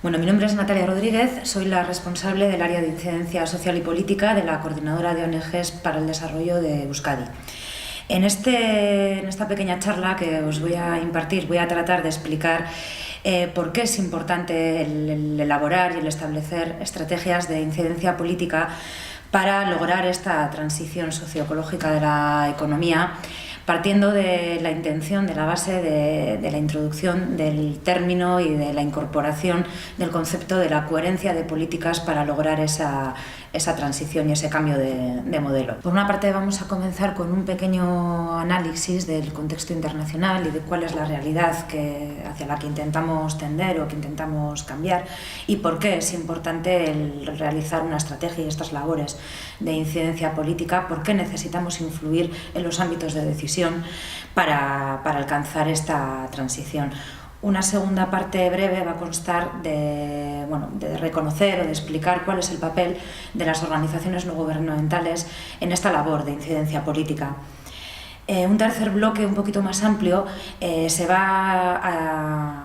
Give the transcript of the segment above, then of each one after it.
Bueno, mi nombre es Natalia Rodríguez, soy la responsable del área de incidencia social y política de la Coordinadora de ONGs para el Desarrollo de Euskadi. En esta pequeña charla que os voy a impartir voy a tratar de explicar por qué es importante el elaborar y el establecer estrategias de incidencia política para lograr esta transición socioecológica de la economía, partiendo de la intención, de la base de la introducción del término y de la incorporación del concepto de la coherencia de políticas para lograr esa transición y ese cambio de modelo. Por una parte, vamos a comenzar con un pequeño análisis del contexto internacional y de cuál es la realidad hacia la que intentamos tender o que intentamos cambiar y por qué es importante el realizar una estrategia y estas labores de incidencia política, por qué necesitamos influir en los ámbitos de decisión para alcanzar esta transición. Una segunda parte breve va a constar de reconocer o de explicar cuál es el papel de las organizaciones no gubernamentales en esta labor de incidencia política. Un tercer bloque un poquito más amplio se va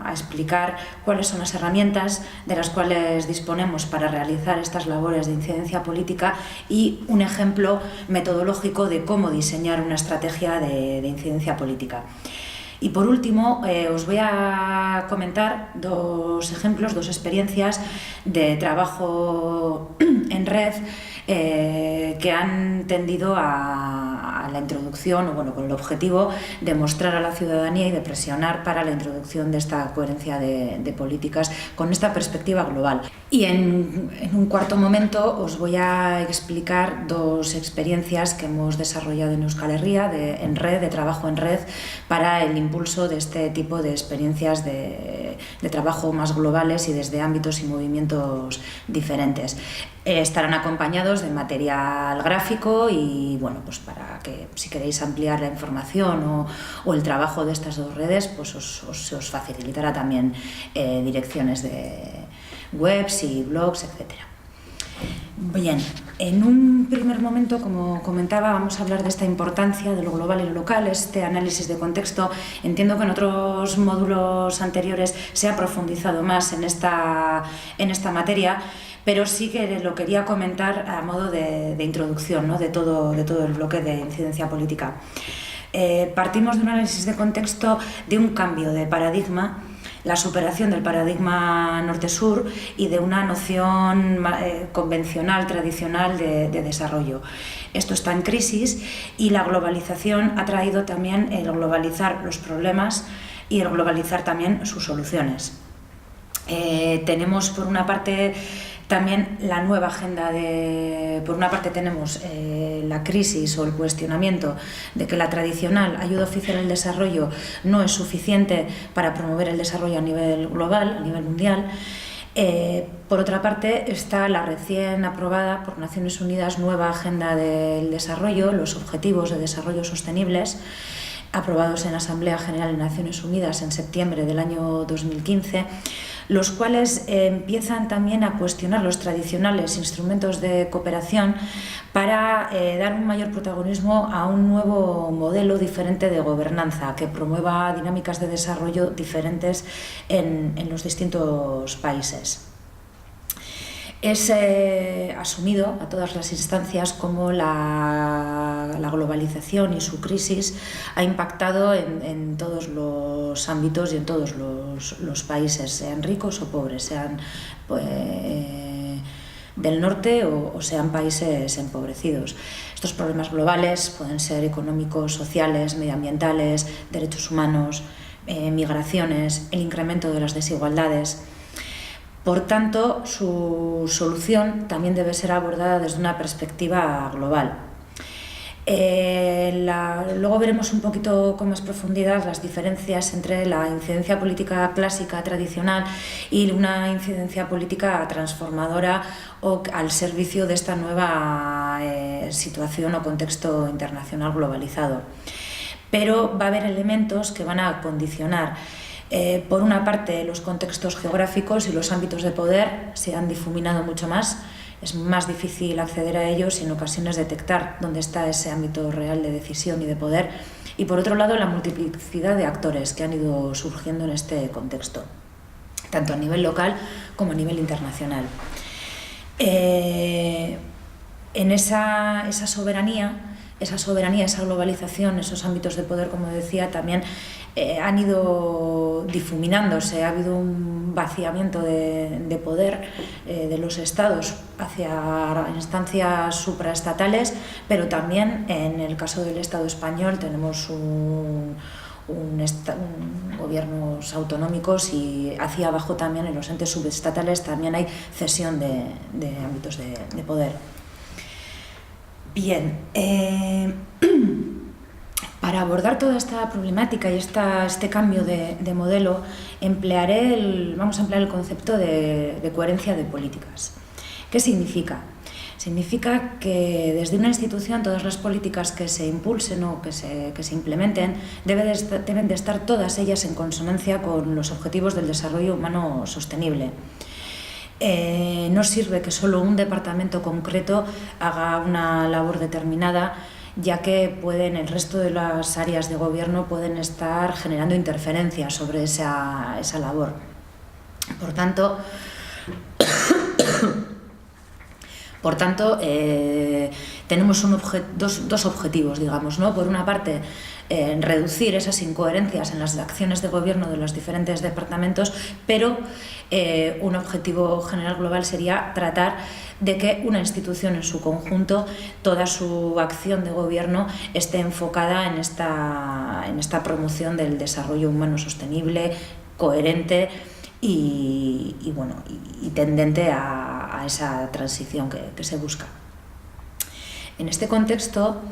a explicar cuáles son las herramientas de las cuales disponemos para realizar estas labores de incidencia política y un ejemplo metodológico de cómo diseñar una estrategia de incidencia política. Y por último, os voy a comentar dos ejemplos, dos experiencias de trabajo en red que han tendido a la introducción, o con el objetivo de mostrar a la ciudadanía y de presionar para la introducción de esta coherencia de políticas con esta perspectiva global. Y en un cuarto momento os voy a explicar dos experiencias que hemos desarrollado en Euskal Herria de trabajo en red para el impulso de este tipo de experiencias de trabajo más globales y desde ámbitos y movimientos diferentes. Estarán acompañados de material gráfico y pues para que si queréis ampliar la información o el trabajo de estas dos redes, pues os facilitará también direcciones de webs y blogs, etc. Bien, en un primer momento, como comentaba, vamos a hablar de esta importancia de lo global y lo local, este análisis de contexto. Entiendo que en otros módulos anteriores se ha profundizado más en esta materia, pero sí que lo quería comentar a modo de introducción, ¿no? de todo el bloque de incidencia política. Partimos de un análisis de contexto de un cambio de paradigma, la superación del paradigma norte-sur y de una noción convencional, tradicional de desarrollo. Esto está en crisis y la globalización ha traído también el globalizar los problemas y el globalizar también sus soluciones. Tenemos por una parte también la nueva agenda por una parte tenemos la crisis o el cuestionamiento de que la tradicional ayuda oficial al desarrollo no es suficiente para promover el desarrollo a nivel global, a nivel mundial. Por otra parte está la recién aprobada por Naciones Unidas nueva agenda del desarrollo, los Objetivos de Desarrollo Sostenibles, aprobados en la Asamblea General de Naciones Unidas en septiembre del año 2015, los cuales empiezan también a cuestionar los tradicionales instrumentos de cooperación para dar un mayor protagonismo a un nuevo modelo diferente de gobernanza que promueva dinámicas de desarrollo diferentes en los distintos países. Es asumido a todas las instancias como la globalización y su crisis ha impactado en todos los ámbitos y en todos los países, sean ricos o pobres, sean del norte o sean países empobrecidos. Estos problemas globales pueden ser económicos, sociales, medioambientales, derechos humanos, migraciones, el incremento de las desigualdades. Por tanto, su solución también debe ser abordada desde una perspectiva global. Luego veremos un poquito con más profundidad las diferencias entre la incidencia política clásica, tradicional, y una incidencia política transformadora o al servicio de esta nueva situación o contexto internacional globalizado. Pero va a haber elementos que van a condicionar por una parte los contextos geográficos y los ámbitos de poder se han difuminado mucho más, es más difícil acceder a ellos y en ocasiones detectar dónde está ese ámbito real de decisión y de poder, y por otro lado la multiplicidad de actores que han ido surgiendo en este contexto. tanto a nivel local como a nivel internacional. En esa soberanía, esa globalización, esos ámbitos de poder, como decía, también han ido difuminándose. Ha habido un vaciamiento de poder de los estados hacia instancias supraestatales, pero también en el caso del Estado español tenemos gobiernos autonómicos, y hacia abajo también en los entes subestatales también hay cesión de ámbitos de poder. Bien, para abordar toda esta problemática y este cambio de modelo, vamos a emplear el concepto de coherencia de políticas. ¿Qué significa? Significa que desde una institución todas las políticas que se impulsen o que se implementen deben de estar todas ellas en consonancia con los objetivos del desarrollo humano sostenible. No sirve que solo un departamento concreto haga una labor determinada, ya que el resto de las áreas de gobierno pueden estar generando interferencias sobre esa labor. Por tanto, tenemos dos objetivos, digamos, ¿no? Por una parte, reducir esas incoherencias en las acciones de gobierno de los diferentes departamentos, pero un objetivo general global sería tratar de que una institución en su conjunto, toda su acción de gobierno, esté enfocada en esta promoción del desarrollo humano sostenible, coherente y tendente a esa transición que se busca. En este contexto,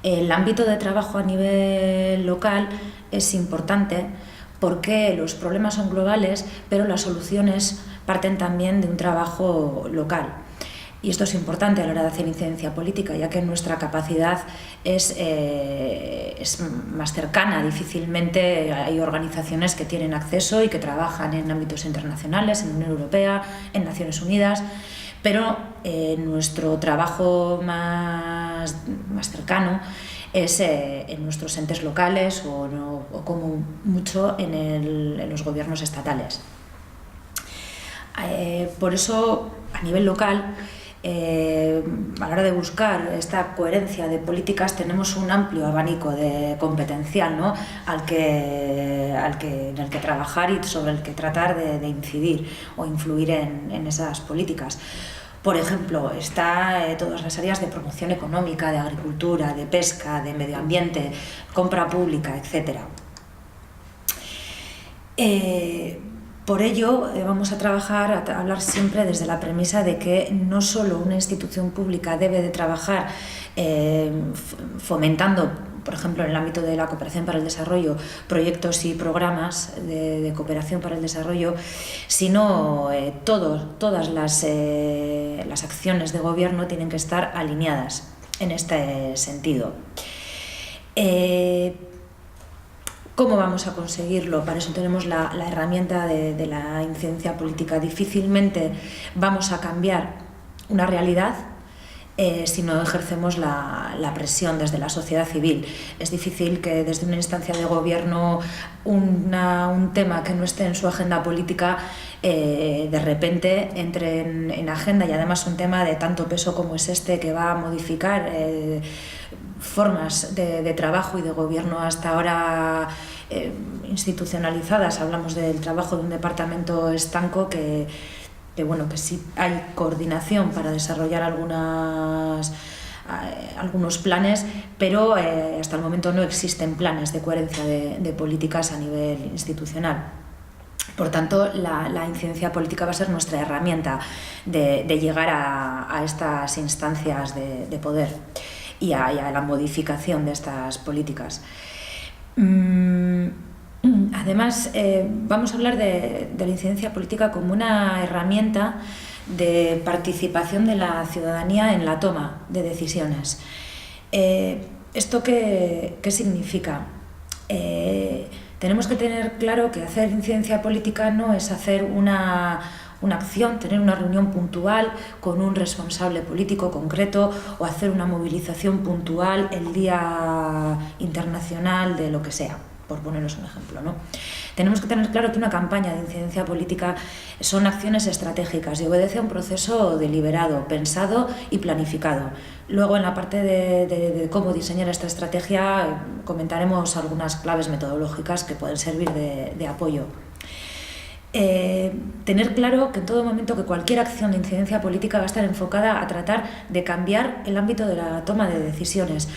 el ámbito de trabajo a nivel local es importante porque los problemas son globales, pero las soluciones parten también de un trabajo local. Y esto es importante a la hora de hacer incidencia política, ya que nuestra capacidad es más cercana. Difícilmente hay organizaciones que tienen acceso y que trabajan en ámbitos internacionales, en la Unión Europea, en Naciones Unidas, pero nuestro trabajo más cercano es en nuestros entes locales o como mucho en los gobiernos estatales. Por eso, a nivel local, a la hora de buscar esta coherencia de políticas tenemos un amplio abanico de competencial, ¿no? en el que trabajar y sobre el que tratar de incidir o influir en esas políticas. Por ejemplo, todas las áreas de promoción económica, de agricultura, de pesca, de medio ambiente, compra pública, etc. Por ello, vamos a hablar siempre desde la premisa de que no solo una institución pública debe de trabajar fomentando, por ejemplo, en el ámbito de la cooperación para el desarrollo, proyectos y programas de cooperación para el desarrollo, sino todas las acciones de gobierno tienen que estar alineadas en este sentido. ¿Cómo vamos a conseguirlo? Para eso tenemos la herramienta de la incidencia política. Difícilmente vamos a cambiar una realidad si no ejercemos la presión desde la sociedad civil. Es difícil que desde una instancia de gobierno un tema que no esté en su agenda política de repente entre en agenda, y además un tema de tanto peso como es este, que va a modificar formas de trabajo y de gobierno hasta ahora institucionalizadas. Hablamos del trabajo de un departamento estanco que sí hay coordinación para desarrollar algunos planes, pero hasta el momento no existen planes de coherencia de políticas a nivel institucional. Por tanto, la incidencia política va a ser nuestra herramienta de llegar a estas instancias de poder y a la modificación de estas políticas. Además, vamos a hablar de la incidencia política como una herramienta de participación de la ciudadanía en la toma de decisiones. ¿Esto qué significa? Tenemos que tener claro que hacer incidencia política no es hacer una acción, tener una reunión puntual con un responsable político concreto o hacer una movilización puntual el Día Internacional de lo que sea, por poneros un ejemplo, ¿no? Tenemos que tener claro que una campaña de incidencia política son acciones estratégicas y obedece a un proceso deliberado, pensado y planificado. Luego, en la parte de cómo diseñar esta estrategia, comentaremos algunas claves metodológicas que pueden servir de apoyo. Tener claro que en todo momento que cualquier acción de incidencia política va a estar enfocada a tratar de cambiar el ámbito de la toma de decisiones.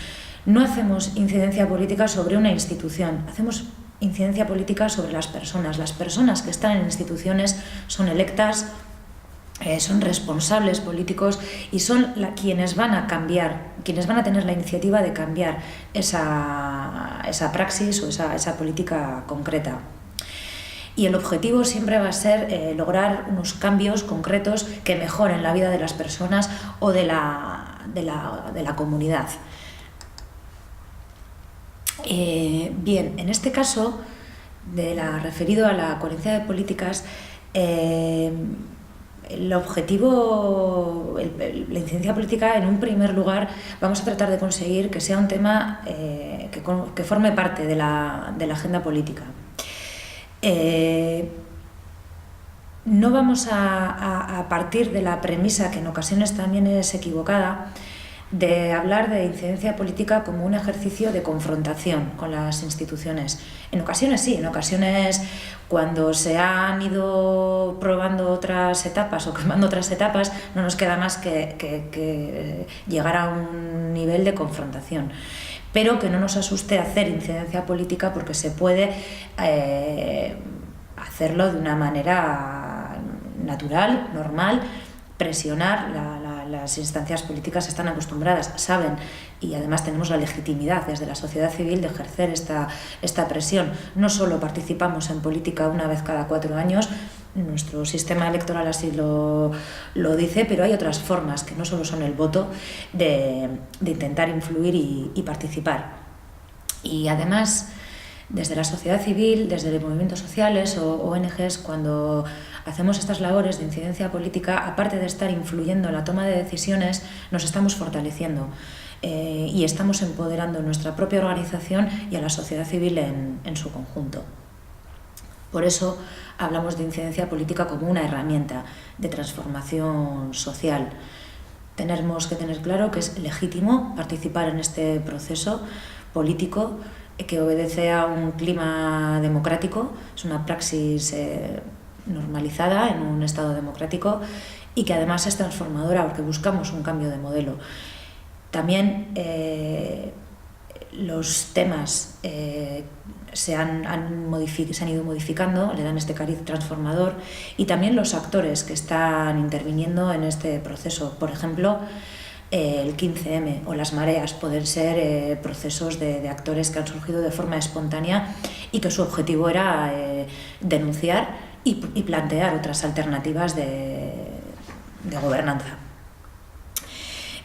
No hacemos incidencia política sobre una institución, hacemos incidencia política sobre las personas. Las personas que están en instituciones son electas, son responsables políticos y son quienes van a cambiar, quienes van a tener la iniciativa de cambiar esa praxis o esa política concreta. Y el objetivo siempre va a ser lograr unos cambios concretos que mejoren la vida de las personas o de la comunidad. Bien, en este caso, referido a la coherencia de políticas, el objetivo, la incidencia política, en un primer lugar, vamos a tratar de conseguir que sea un tema que forme parte de la agenda política. No vamos a partir de la premisa, que en ocasiones también es equivocada, de hablar de incidencia política como un ejercicio de confrontación con las instituciones. En ocasiones sí, en ocasiones cuando se han ido probando otras etapas o quemando otras etapas, no nos queda más que llegar a un nivel de confrontación. Pero que no nos asuste hacer incidencia política, porque se puede hacerlo de una manera natural, normal, presionar. Las instancias políticas están acostumbradas, saben, y además tenemos la legitimidad desde la sociedad civil de ejercer esta presión. No solo participamos en política una vez cada 4 años, nuestro sistema electoral así lo dice, pero hay otras formas que no solo son el voto de intentar influir y participar. Y además, desde la sociedad civil, desde los movimientos sociales o ONGs, cuando hacemos estas labores de incidencia política, aparte de estar influyendo en la toma de decisiones, nos estamos fortaleciendo y estamos empoderando nuestra propia organización y a la sociedad civil en su conjunto. Por eso hablamos de incidencia política como una herramienta de transformación social. Tenemos que tener claro que es legítimo participar en este proceso político que obedece a un clima democrático, es una praxis normalizada en un Estado democrático y que además es transformadora porque buscamos un cambio de modelo. También los temas se han ido modificando, le dan este cariz transformador, y también los actores que están interviniendo en este proceso. Por ejemplo, el 15M o las mareas pueden ser procesos de actores que han surgido de forma espontánea y que su objetivo era denunciar y plantear otras alternativas de gobernanza.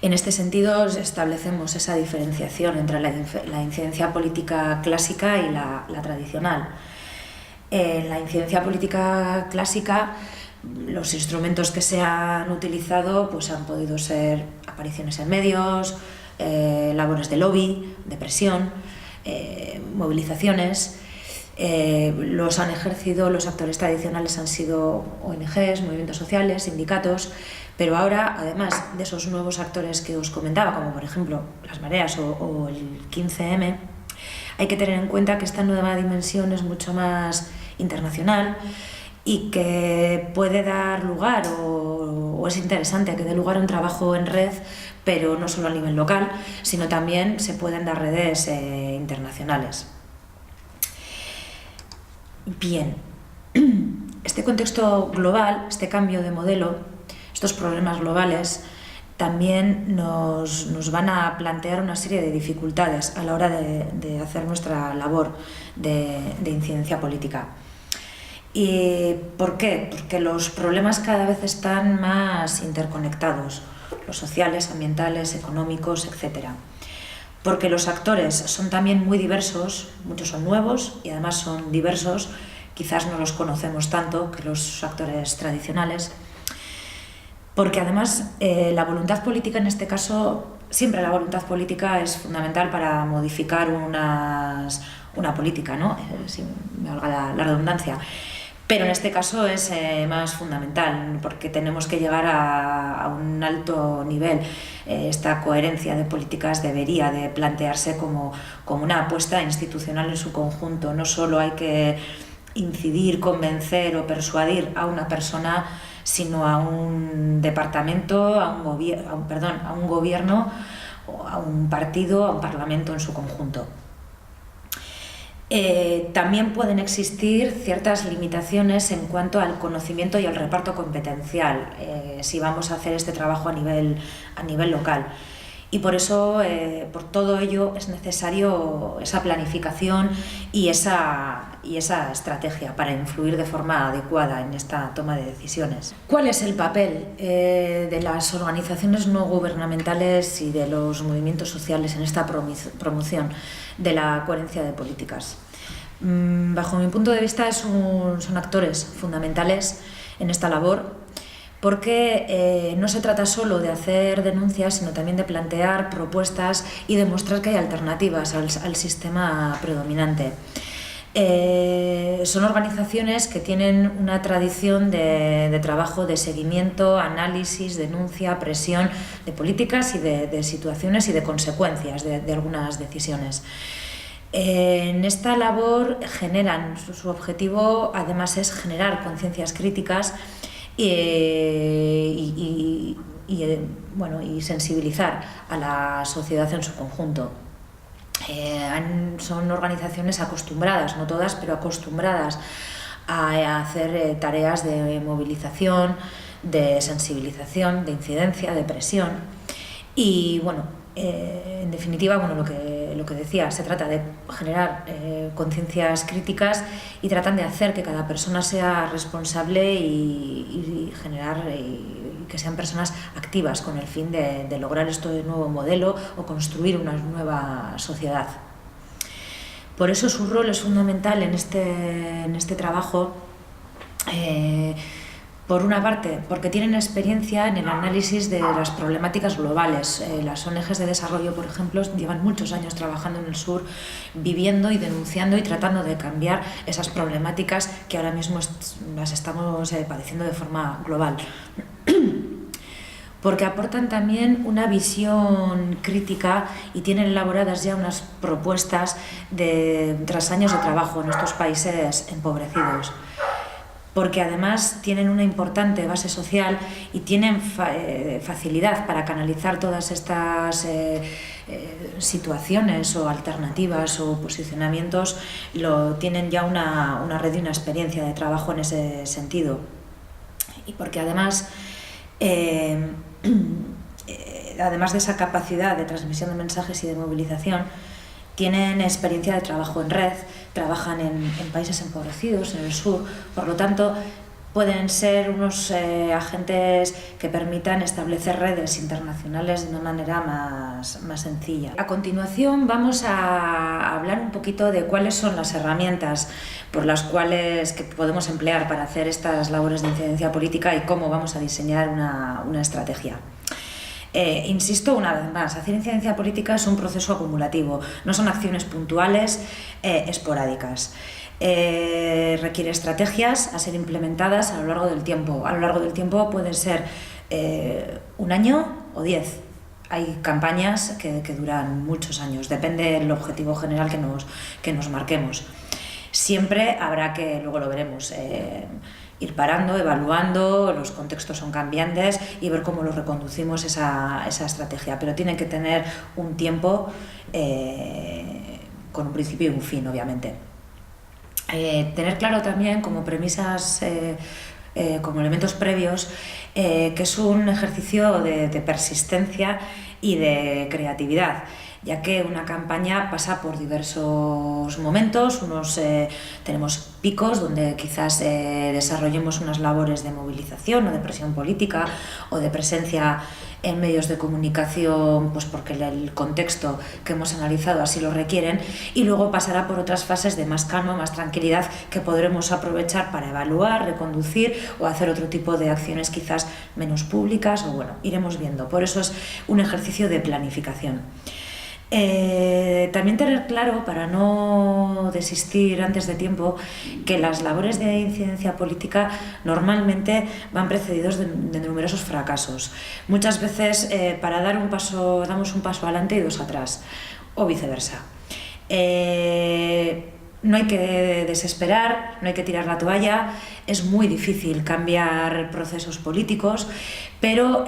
En este sentido, establecemos esa diferenciación entre la incidencia política clásica y la tradicional. En la incidencia política clásica, los instrumentos que se han utilizado pues han podido ser apariciones en medios, labores de lobby, de presión, movilizaciones. Los han ejercido, los actores tradicionales han sido ONGs, movimientos sociales, sindicatos, pero ahora, además de esos nuevos actores que os comentaba, como por ejemplo las mareas o el 15M, hay que tener en cuenta que esta nueva dimensión es mucho más internacional y que puede dar lugar, o es interesante que dé lugar a un trabajo en red, pero no solo a nivel local, sino también se pueden dar redes internacionales. Bien, este contexto global, este cambio de modelo, estos problemas globales, también nos van a plantear una serie de dificultades a la hora de hacer nuestra labor de incidencia política. ¿Y por qué? Porque los problemas cada vez están más interconectados, los sociales, ambientales, económicos, etc. Porque los actores son también muy diversos, muchos son nuevos y además son diversos, quizás no los conocemos tanto que los actores tradicionales. Porque además la voluntad política en este caso, siempre la voluntad política es fundamental para modificar una política, ¿no? me valga la redundancia. Pero en este caso es más fundamental, porque tenemos que llegar a un alto nivel. Esta coherencia de políticas debería de plantearse como una apuesta institucional en su conjunto. No solo hay que incidir, convencer o persuadir a una persona, sino a un departamento, a un gobierno, a un partido, a un parlamento en su conjunto. También pueden existir ciertas limitaciones en cuanto al conocimiento y al reparto competencial, si vamos a hacer este trabajo a nivel local. Y por eso, por todo ello, es necesario esa planificación y esa estrategia para influir de forma adecuada en esta toma de decisiones. ¿Cuál es el papel de las organizaciones no gubernamentales y de los movimientos sociales en esta promoción de la coherencia de políticas? Bajo mi punto de vista, son actores fundamentales en esta labor, porque no se trata solo de hacer denuncias, sino también de plantear propuestas y demostrar que hay alternativas al sistema predominante. Son organizaciones que tienen una tradición de trabajo de seguimiento, análisis, denuncia, presión de políticas y de situaciones y de consecuencias de algunas decisiones. En esta labor su objetivo además es generar conciencias críticas y sensibilizar a la sociedad en su conjunto. Son organizaciones acostumbradas, no todas, pero acostumbradas a hacer tareas de movilización, de sensibilización, de incidencia, de presión. Y en definitiva, lo que decía, se trata de generar conciencias críticas y tratan de hacer que cada persona sea responsable y generar que sean personas activas con el fin de lograr este nuevo modelo o construir una nueva sociedad. Por eso su rol es fundamental en este trabajo. Por una parte, porque tienen experiencia en el análisis de las problemáticas globales. Las ONGs de desarrollo, por ejemplo, llevan muchos años trabajando en el sur, viviendo y denunciando y tratando de cambiar esas problemáticas que ahora mismo las estamos padeciendo de forma global. Porque aportan también una visión crítica y tienen elaboradas ya unas propuestas tras años de trabajo en estos países empobrecidos. Porque además tienen una importante base social y tienen facilidad para canalizar todas estas situaciones o alternativas o posicionamientos. Tienen ya una red y una experiencia de trabajo en ese sentido. Y porque además de esa capacidad de transmisión de mensajes y de movilización, tienen experiencia de trabajo en red, trabajan en países empobrecidos, en el sur, por lo tanto pueden ser unos agentes que permitan establecer redes internacionales de una manera más sencilla. A continuación vamos a hablar un poquito de cuáles son las herramientas por las cuales que podemos emplear para hacer estas labores de incidencia política y cómo vamos a diseñar una estrategia. Insisto una vez más, hacer incidencia política es un proceso acumulativo, no son acciones puntuales, esporádicas. Requiere estrategias a ser implementadas a lo largo del tiempo. A lo largo del tiempo pueden ser 1 año o 10. Hay campañas que duran muchos años, depende del objetivo general que nos marquemos. Siempre habrá que, luego lo veremos, ir parando, evaluando, los contextos son cambiantes y ver cómo lo reconducimos esa estrategia, pero tiene que tener un tiempo con un principio y un fin, obviamente. Tener claro también como premisas, como elementos previos, que es un ejercicio de persistencia y de creatividad, ya que una campaña pasa por diversos momentos. Tenemos picos donde quizás desarrollemos unas labores de movilización o de presión política o de presencia en medios de comunicación, pues porque el contexto que hemos analizado así lo requieren, y luego pasará por otras fases de más calma, más tranquilidad, que podremos aprovechar para evaluar, reconducir o hacer otro tipo de acciones quizás menos públicas, o iremos viendo. Por eso es un ejercicio de planificación. También tener claro, para no desistir antes de tiempo, que las labores de incidencia política normalmente van precedidos de numerosos fracasos. Muchas veces para dar un paso, damos un paso adelante y dos atrás, o viceversa. No hay que desesperar, no hay que tirar la toalla, es muy difícil cambiar procesos políticos, pero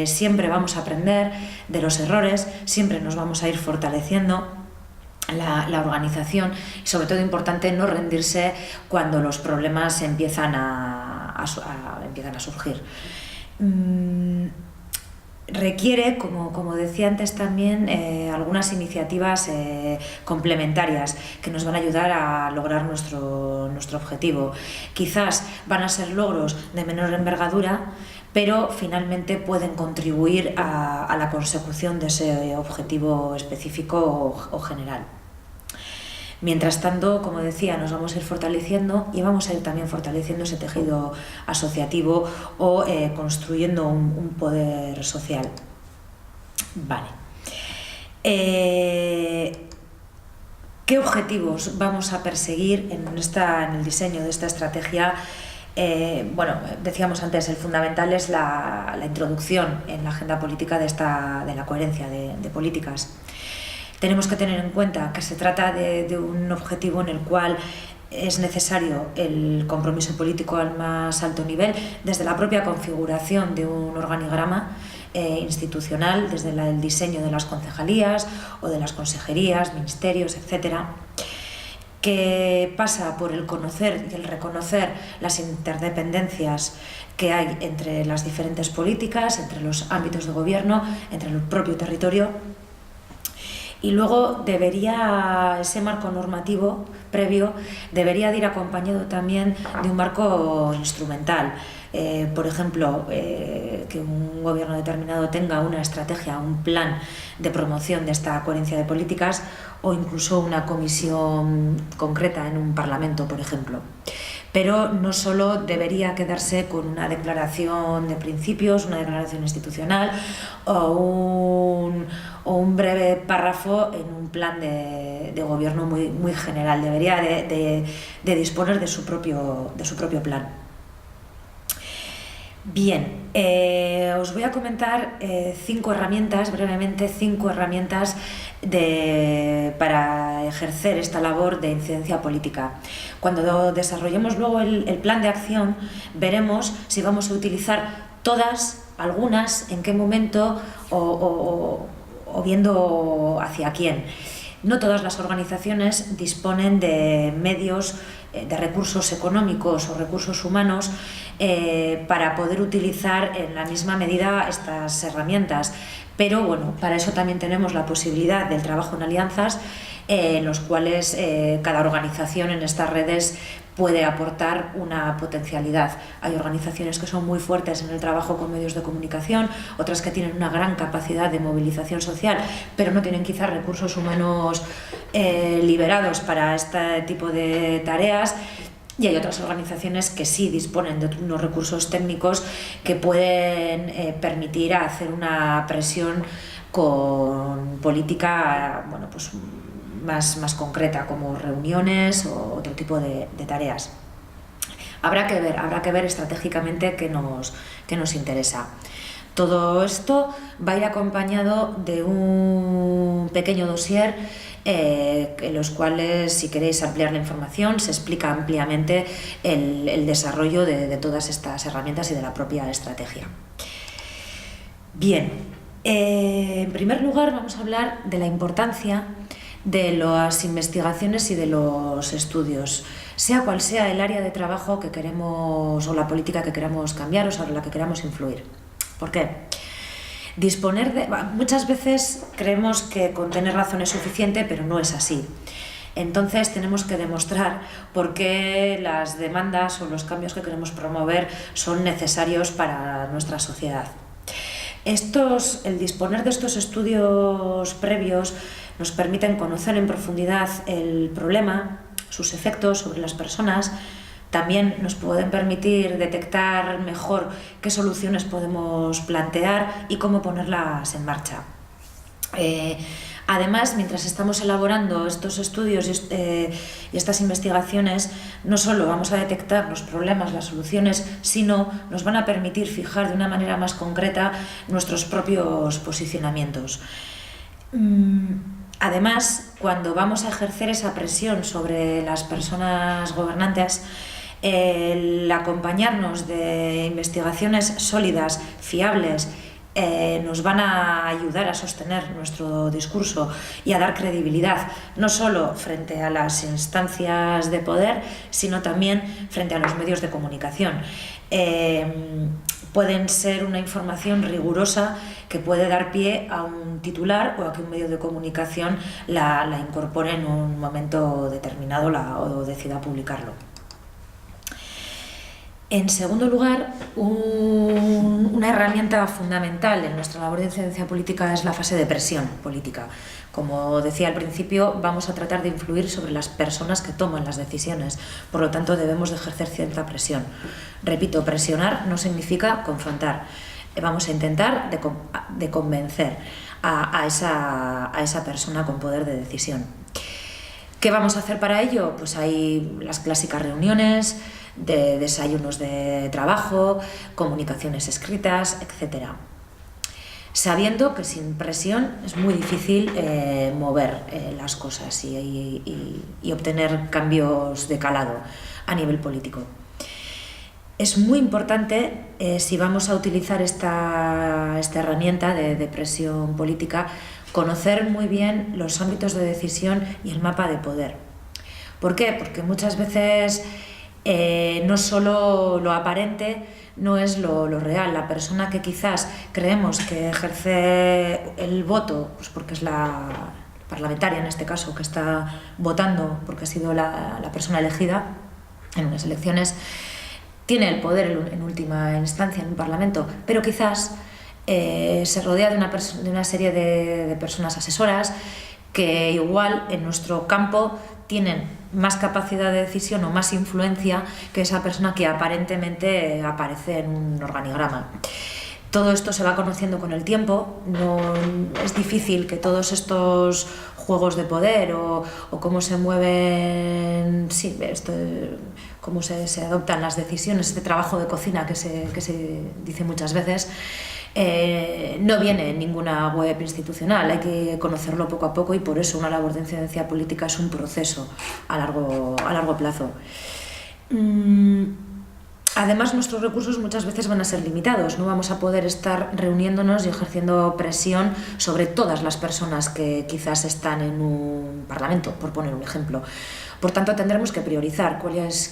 siempre vamos a aprender de los errores, siempre nos vamos a ir fortaleciendo la organización y, sobre todo, importante no rendirse cuando los problemas empiezan a surgir. Requiere, como decía antes también, algunas iniciativas complementarias que nos van a ayudar a lograr nuestro objetivo. Quizás van a ser logros de menor envergadura, pero finalmente pueden contribuir a la consecución de ese objetivo específico o general. Mientras tanto, como decía, nos vamos a ir fortaleciendo y vamos a ir también fortaleciendo ese tejido asociativo o construyendo un poder social. Vale. ¿Qué objetivos vamos a perseguir en el diseño de esta estrategia? Bueno, decíamos antes, el fundamental es la introducción en la agenda política de la coherencia de políticas. Tenemos que tener en cuenta que se trata de un objetivo en el cual es necesario el compromiso político al más alto nivel, desde la propia configuración de un organigrama institucional, desde el diseño de las concejalías o de las consejerías, ministerios, etcétera, que pasa por el conocer y el reconocer las interdependencias que hay entre las diferentes políticas, entre los ámbitos de gobierno, entre el propio territorio. Y luego ese marco normativo previo debería de ir acompañado también de un marco instrumental. Por ejemplo, que un gobierno determinado tenga una estrategia, un plan de promoción de esta coherencia de políticas, o incluso una comisión concreta en un parlamento, por ejemplo. Pero no solo debería quedarse con una declaración de principios, una declaración institucional o un breve párrafo en un plan de gobierno muy general. Debería de disponer de su propio plan. Bien, os voy a comentar brevemente cinco herramientas para ejercer esta labor de incidencia política. Cuando desarrollemos luego el plan de acción, veremos si vamos a utilizar todas, algunas, en qué momento o viendo hacia quién. No todas las organizaciones disponen de medios, de recursos económicos o recursos humanos para poder utilizar en la misma medida estas herramientas. Pero bueno, para eso también tenemos la posibilidad del trabajo en alianzas, en los cuales cada organización en estas redes puede aportar una potencialidad. Hay organizaciones que son muy fuertes en el trabajo con medios de comunicación, otras que tienen una gran capacidad de movilización social, pero no tienen quizás recursos humanos liberados para este tipo de tareas. Y hay otras organizaciones que sí disponen de unos recursos técnicos que pueden permitir hacer una presión con política, bueno, pues más concreta, como reuniones o otro tipo de tareas. Habrá que ver estratégicamente qué nos interesa. Todo esto va a ir acompañado de un pequeño dossier en los cuales, si queréis ampliar la información, se explica ampliamente el desarrollo de todas estas herramientas y de la propia estrategia. Bien, en primer lugar vamos a hablar de la importancia de las investigaciones y de los estudios, sea cual sea el área de trabajo que queremos o la política que queramos cambiar o sobre la que queramos influir. ¿Por qué? Muchas veces creemos que con tener razón es suficiente, pero no es así. Entonces tenemos que demostrar por qué las demandas o los cambios que queremos promover son necesarios para nuestra sociedad. El disponer de estos estudios previos nos permiten conocer en profundidad el problema, sus efectos sobre las personas. También nos pueden permitir detectar mejor qué soluciones podemos plantear y cómo ponerlas en marcha. Además, mientras estamos elaborando estos estudios y estas investigaciones, no solo vamos a detectar los problemas, las soluciones, sino nos van a permitir fijar de una manera más concreta nuestros propios posicionamientos. Además, cuando vamos a ejercer esa presión sobre las personas gobernantes, el acompañarnos de investigaciones sólidas, fiables, nos van a ayudar a sostener nuestro discurso y a dar credibilidad, no solo frente a las instancias de poder, sino también frente a los medios de comunicación. Pueden ser una información rigurosa que puede dar pie a un titular o a que un medio de comunicación la incorpore en un momento determinado o decida publicarlo. En segundo lugar, una herramienta fundamental en nuestra labor de incidencia política es la fase de presión política. Como decía al principio, vamos a tratar de influir sobre las personas que toman las decisiones, por lo tanto debemos de ejercer cierta presión. Repito, presionar no significa confrontar. Vamos a intentar de convencer a esa persona con poder de decisión. ¿Qué vamos a hacer para ello? Pues hay las clásicas reuniones, de desayunos de trabajo, comunicaciones escritas, etc. Sabiendo que sin presión es muy difícil mover las cosas y obtener cambios de calado a nivel político. Es muy importante, si vamos a utilizar esta herramienta de presión política, conocer muy bien los ámbitos de decisión y el mapa de poder. ¿Por qué? Porque muchas veces no solo lo aparente no es lo real. La persona que quizás creemos que ejerce el voto, pues porque es la parlamentaria en este caso, que está votando porque ha sido la persona elegida en unas elecciones, tiene el poder en última instancia en un parlamento, pero quizás se rodea de una serie de personas asesoras que igual en nuestro campo tienen más capacidad de decisión o más influencia que esa persona que aparentemente aparece en un organigrama. Todo esto se va conociendo con el tiempo, no es difícil que todos estos juegos de poder o cómo se mueven, cómo se adoptan las decisiones, este trabajo de cocina que se dice muchas veces, no viene en ninguna web institucional, hay que conocerlo poco a poco y por eso una labor de incidencia política es un proceso a largo plazo. Además, nuestros recursos muchas veces van a ser limitados, no vamos a poder estar reuniéndonos y ejerciendo presión sobre todas las personas que quizás están en un parlamento, por poner un ejemplo. Por tanto, tendremos que priorizar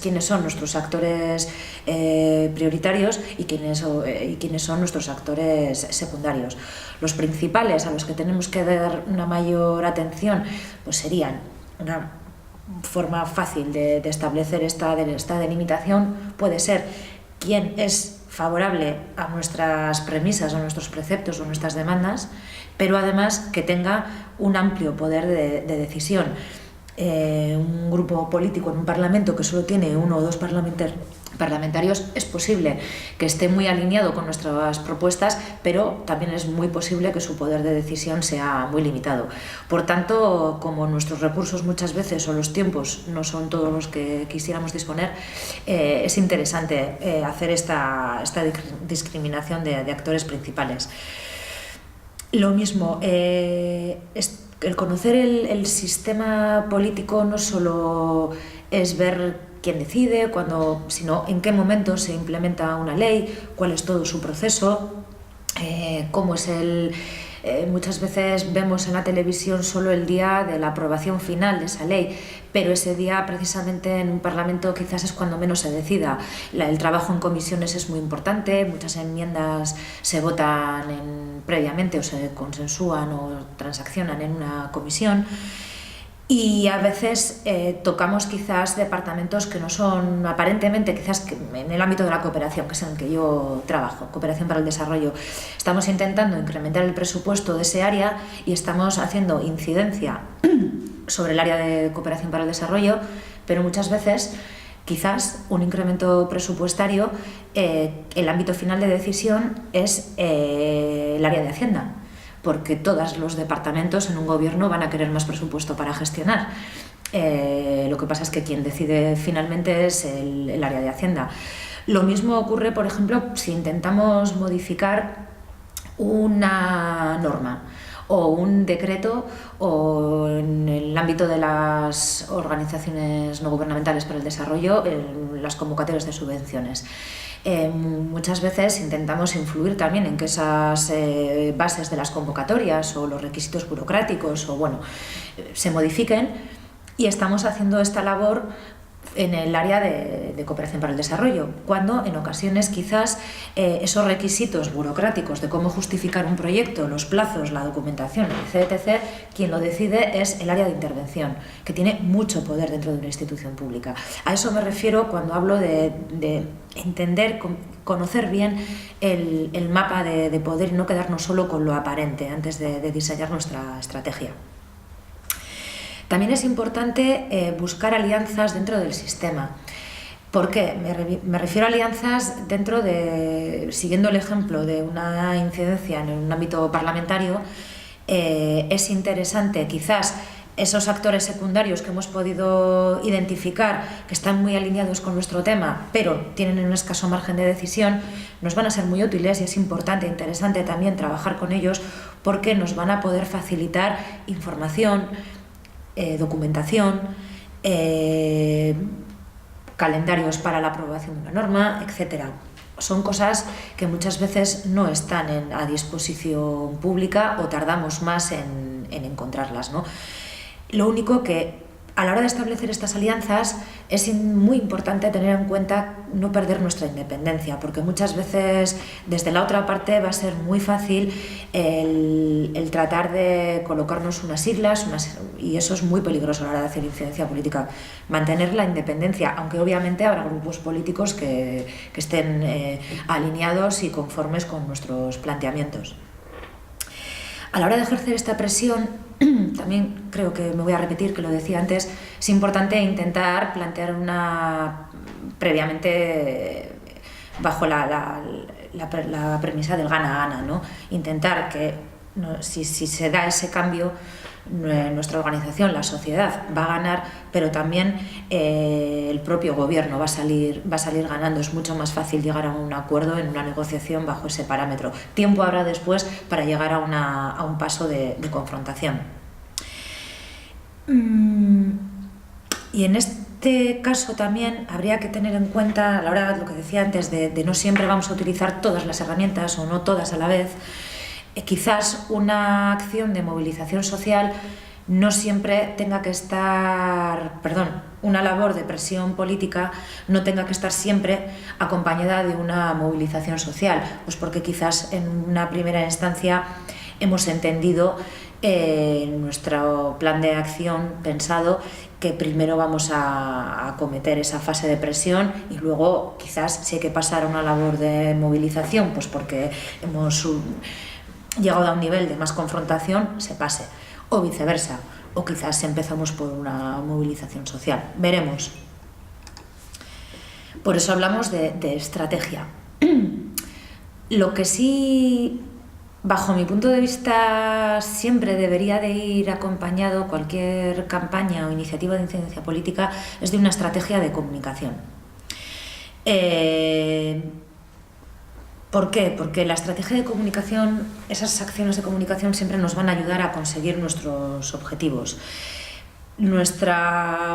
quiénes son nuestros actores prioritarios y quiénes son nuestros actores secundarios. Los principales a los que tenemos que dar una mayor atención pues serían una forma fácil de establecer esta delimitación puede ser quién es favorable a nuestras premisas o nuestros preceptos o nuestras demandas, pero además que tenga un amplio poder de decisión. Un grupo político en un parlamento que solo tiene uno o dos parlamentarios es posible que esté muy alineado con nuestras propuestas, pero también es muy posible que su poder de decisión sea muy limitado. Por tanto, como nuestros recursos muchas veces o los tiempos no son todos los que quisiéramos disponer, es interesante hacer esta discriminación de actores principales. Lo mismo, el conocer el sistema político no solo es ver quién decide, sino en qué momento se implementa una ley, cuál es todo su proceso, cómo es muchas veces vemos en la televisión solo el día de la aprobación final de esa ley, pero ese día precisamente en un parlamento quizás es cuando menos se decida. El trabajo en comisiones es muy importante, muchas enmiendas se votan previamente o se consensúan o transaccionan en una comisión. Y a veces tocamos quizás departamentos que no son aparentemente, quizás en el ámbito de la cooperación, que es en el que yo trabajo, cooperación para el desarrollo. Estamos intentando incrementar el presupuesto de ese área y estamos haciendo incidencia sobre el área de cooperación para el desarrollo, pero muchas veces quizás un incremento presupuestario, el ámbito final de decisión es el área de Hacienda. porque todos los departamentos en un gobierno van a querer más presupuesto para gestionar. Lo que pasa es que quien decide finalmente es el área de Hacienda. Lo mismo ocurre, por ejemplo, si intentamos modificar una norma o un decreto, o en el ámbito de las organizaciones no gubernamentales para el desarrollo, las convocatorias de subvenciones. Muchas veces intentamos influir también en que esas bases de las convocatorias o los requisitos burocráticos se modifiquen, y estamos haciendo esta labor en el área de cooperación para el desarrollo, cuando en ocasiones quizás esos requisitos burocráticos de cómo justificar un proyecto, los plazos, la documentación, etc., quien lo decide es el área de intervención, que tiene mucho poder dentro de una institución pública. A eso me refiero cuando hablo de entender, conocer bien el mapa de poder y no quedarnos solo con lo aparente antes de diseñar nuestra estrategia. También es importante buscar alianzas dentro del sistema. ¿Por qué? Me refiero a alianzas siguiendo el ejemplo de una incidencia en un ámbito parlamentario. Es interesante quizás esos actores secundarios que hemos podido identificar, que están muy alineados con nuestro tema, pero tienen un escaso margen de decisión, nos van a ser muy útiles, y es importante e interesante también trabajar con ellos, porque nos van a poder facilitar información, documentación, calendarios para la aprobación de una norma, etc. Son cosas que muchas veces no están a disposición pública, o tardamos más en encontrarlas, ¿no? Lo único que a la hora de establecer estas alianzas es muy importante tener en cuenta no perder nuestra independencia, porque muchas veces desde la otra parte va a ser muy fácil el tratar de colocarnos unas siglas, y eso es muy peligroso a la hora de hacer incidencia política. Mantener la independencia, aunque obviamente habrá grupos políticos que estén alineados y conformes con nuestros planteamientos. A la hora de ejercer esta presión, también creo que me voy a repetir, que lo decía antes, es importante intentar plantear previamente bajo la premisa del gana-gana, ¿no? Intentar que, si se da ese cambio, nuestra organización, la sociedad, va a ganar, pero también el propio gobierno va a salir ganando. Es mucho más fácil llegar a un acuerdo en una negociación bajo ese parámetro. Tiempo habrá después para llegar a un paso de confrontación. Y en este caso también habría que tener en cuenta, a la hora de lo que decía antes, de no siempre vamos a utilizar todas las herramientas, o no todas a la vez. Quizás una acción de movilización social no siempre tenga que estar, una labor de presión política no tenga que estar siempre acompañada de una movilización social, pues porque quizás en una primera instancia hemos entendido en nuestro plan de acción pensado que primero vamos a acometer esa fase de presión, y luego quizás si hay que pasar a una labor de movilización, pues porque hemos llegado a un nivel de más confrontación, se pase, o viceversa, o quizás empezamos por una movilización social. Veremos. Por eso hablamos de estrategia. Lo que sí, bajo mi punto de vista, siempre debería de ir acompañado cualquier campaña o iniciativa de incidencia política es de una estrategia de comunicación. ¿Por qué? Porque la estrategia de comunicación, esas acciones de comunicación siempre nos van a ayudar a conseguir nuestros objetivos. Nuestro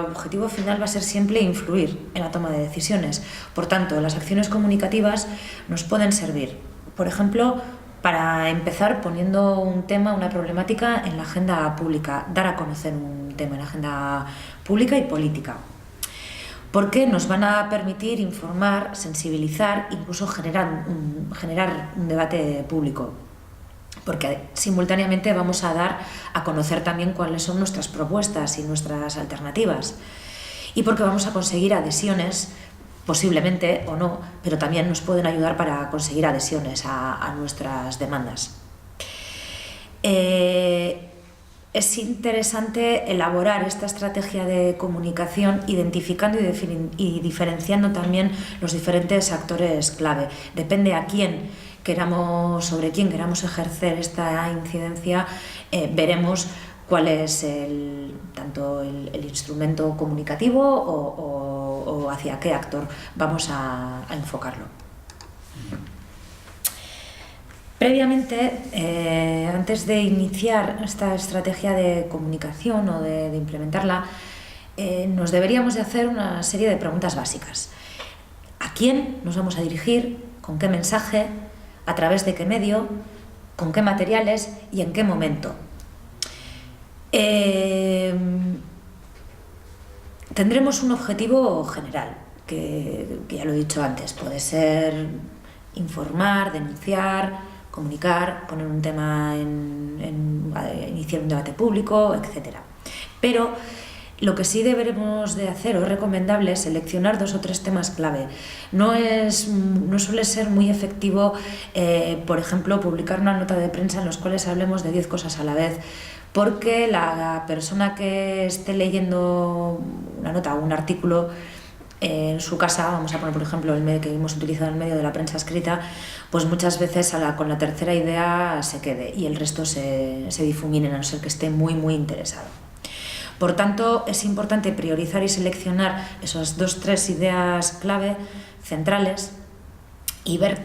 objetivo final va a ser siempre influir en la toma de decisiones. Por tanto, las acciones comunicativas nos pueden servir, por ejemplo, para empezar poniendo un tema, una problemática en la agenda pública, dar a conocer un tema en la agenda pública y política. Porque nos van a permitir informar, sensibilizar, incluso generar un debate público. Porque simultáneamente vamos a dar a conocer también cuáles son nuestras propuestas y nuestras alternativas. Y porque vamos a conseguir adhesiones, posiblemente o no, pero también nos pueden ayudar para conseguir adhesiones a nuestras demandas. Es interesante elaborar esta estrategia de comunicación identificando y diferenciando también los diferentes actores clave. Depende a quién sobre quién queramos ejercer esta incidencia, veremos cuál es tanto el instrumento comunicativo o hacia qué actor vamos a enfocarlo. Previamente, antes de iniciar esta estrategia de comunicación o de implementarla, nos deberíamos de hacer una serie de preguntas básicas. ¿A quién nos vamos a dirigir? ¿Con qué mensaje? ¿A través de qué medio? ¿Con qué materiales? ¿Y en qué momento? Tendremos un objetivo general, que ya lo he dicho antes. Puede ser informar, denunciar, comunicar, poner un tema iniciar un debate público, etc. Pero lo que sí deberemos de hacer, o es recomendable, es seleccionar 2 o 3 temas clave. No suele ser muy efectivo, por ejemplo, publicar una nota de prensa en las cuales hablemos de 10 cosas a la vez, porque la persona que esté leyendo una nota o un artículo en su casa, vamos a poner por ejemplo el medio que hemos utilizado, el medio de la prensa escrita, pues muchas veces con la tercera idea se quede y el resto se difuminen, a no ser que esté muy interesado. Por tanto, es importante priorizar y seleccionar esas 2 o 3 ideas clave centrales y ver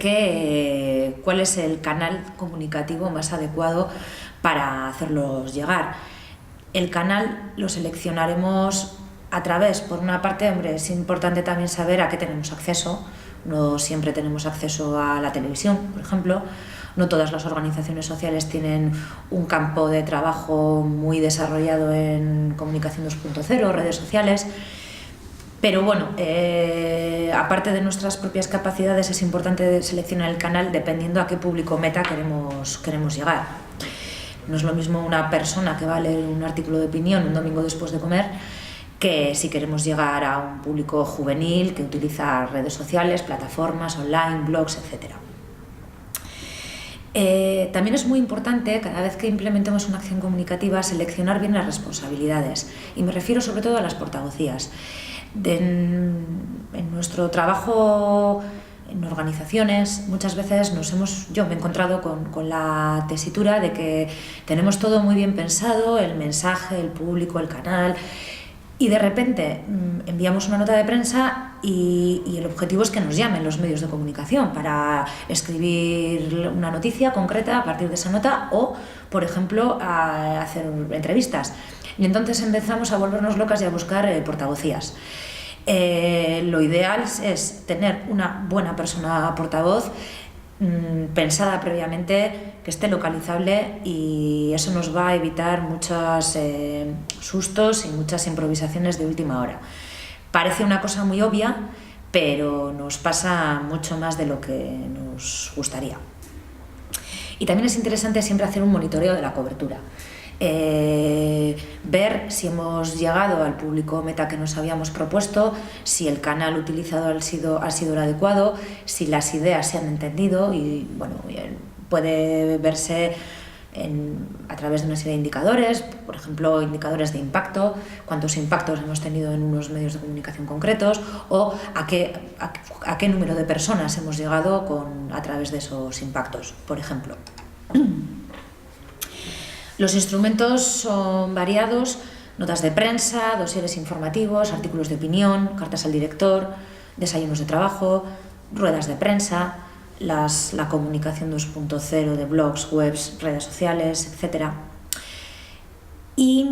cuál es el canal comunicativo más adecuado para hacerlos llegar. El canal lo seleccionaremos a través, por una parte, es importante también saber a qué tenemos acceso. No siempre tenemos acceso a la televisión, por ejemplo. No todas las organizaciones sociales tienen un campo de trabajo muy desarrollado en comunicación 2.0, redes sociales. Pero bueno, aparte de nuestras propias capacidades, es importante seleccionar el canal dependiendo a qué público meta queremos llegar. No es lo mismo una persona que va a leer un artículo de opinión un domingo después de comer que si queremos llegar a un público juvenil que utiliza redes sociales, plataformas online, blogs, etc. También es muy importante, cada vez que implementemos una acción comunicativa, seleccionar bien las responsabilidades, y me refiero sobre todo a las portavocías. En nuestro trabajo en organizaciones muchas veces yo me he encontrado con la tesitura de que tenemos todo muy bien pensado, el mensaje, el público, el canal, y de repente enviamos una nota de prensa y el objetivo es que nos llamen los medios de comunicación para escribir una noticia concreta a partir de esa nota o, por ejemplo, a hacer entrevistas. Y entonces empezamos a volvernos locas y a buscar portavocías. Lo ideal es tener una buena persona portavoz pensada previamente, que esté localizable, y eso nos va a evitar muchos sustos y muchas improvisaciones de última hora. Parece una cosa muy obvia, pero nos pasa mucho más de lo que nos gustaría. Y también es interesante siempre hacer un monitoreo de la cobertura. Ver si hemos llegado al público meta que nos habíamos propuesto, si el canal utilizado ha sido el adecuado, si las ideas se han entendido, y bueno, puede verse a través de una serie de indicadores, por ejemplo, indicadores de impacto, cuántos impactos hemos tenido en unos medios de comunicación concretos, o a qué número de personas hemos llegado a través de esos impactos, por ejemplo. Los instrumentos son variados: notas de prensa, dosieres informativos, artículos de opinión, cartas al director, desayunos de trabajo, ruedas de prensa, la comunicación 2.0 de blogs, webs, redes sociales, etc. Y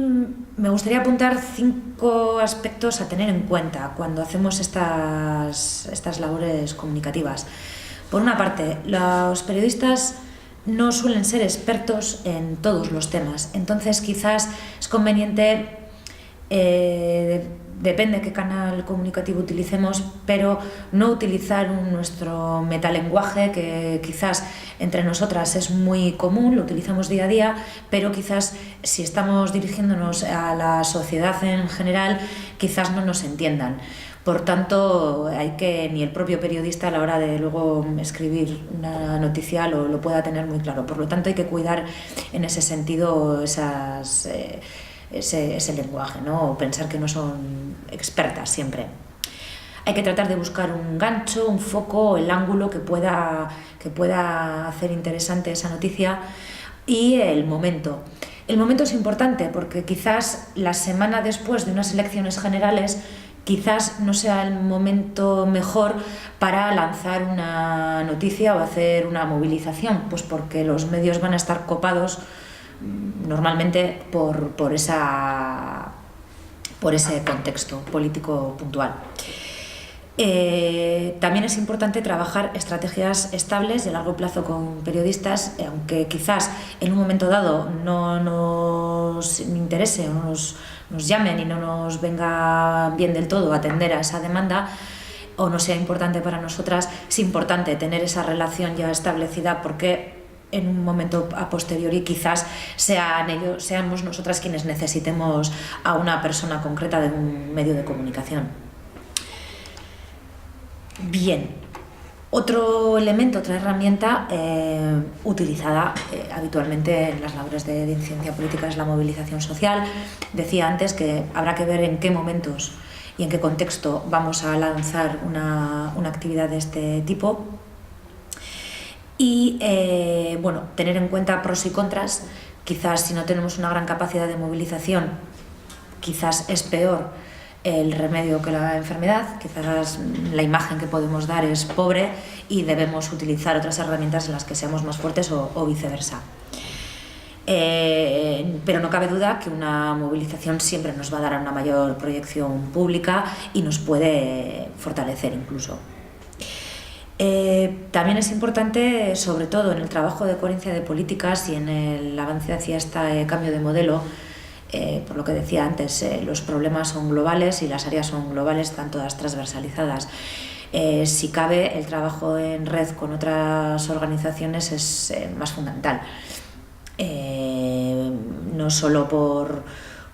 me gustaría apuntar 5 aspectos a tener en cuenta cuando hacemos estas labores comunicativas. Por una parte, los periodistas no suelen ser expertos en todos los temas, entonces quizás es conveniente, depende qué canal comunicativo utilicemos, pero no utilizar nuestro metalenguaje, que quizás entre nosotras es muy común, lo utilizamos día a día, pero quizás si estamos dirigiéndonos a la sociedad en general, quizás no nos entiendan. Por tanto, ni el propio periodista a la hora de luego escribir una noticia lo pueda tener muy claro. Por lo tanto, hay que cuidar en ese sentido ese lenguaje, ¿no? O pensar que no son expertas siempre. Hay que tratar de buscar un gancho, un foco, el ángulo que pueda hacer interesante esa noticia, y el momento. El momento es importante porque quizás la semana después de unas elecciones generales quizás no sea el momento mejor para lanzar una noticia o hacer una movilización, pues porque los medios van a estar copados normalmente por ese contexto político puntual. También es importante trabajar estrategias estables y a largo plazo con periodistas, aunque quizás en un momento dado no nos interese o nos llamen y no nos venga bien del todo atender a esa demanda o no sea importante para nosotras. Es importante tener esa relación ya establecida, porque en un momento a posteriori quizás seamos nosotras quienes necesitemos a una persona concreta de un medio de comunicación. Bien, otro elemento, otra herramienta utilizada habitualmente en las labores de incidencia política es la movilización social. Decía antes que habrá que ver en qué momentos y en qué contexto vamos a lanzar una actividad de este tipo y tener en cuenta pros y contras. Quizás si no tenemos una gran capacidad de movilización, quizás es peor el remedio que la enfermedad, quizás la imagen que podemos dar es pobre y debemos utilizar otras herramientas en las que seamos más fuertes o viceversa. Pero no cabe duda que una movilización siempre nos va a dar una mayor proyección pública y nos puede fortalecer incluso. También es importante, sobre todo en el trabajo de coherencia de políticas y en el avance hacia este cambio de modelo, por lo que decía antes, los problemas son globales y las áreas son globales, están todas transversalizadas. Si cabe, el trabajo en red con otras organizaciones es más fundamental. No solo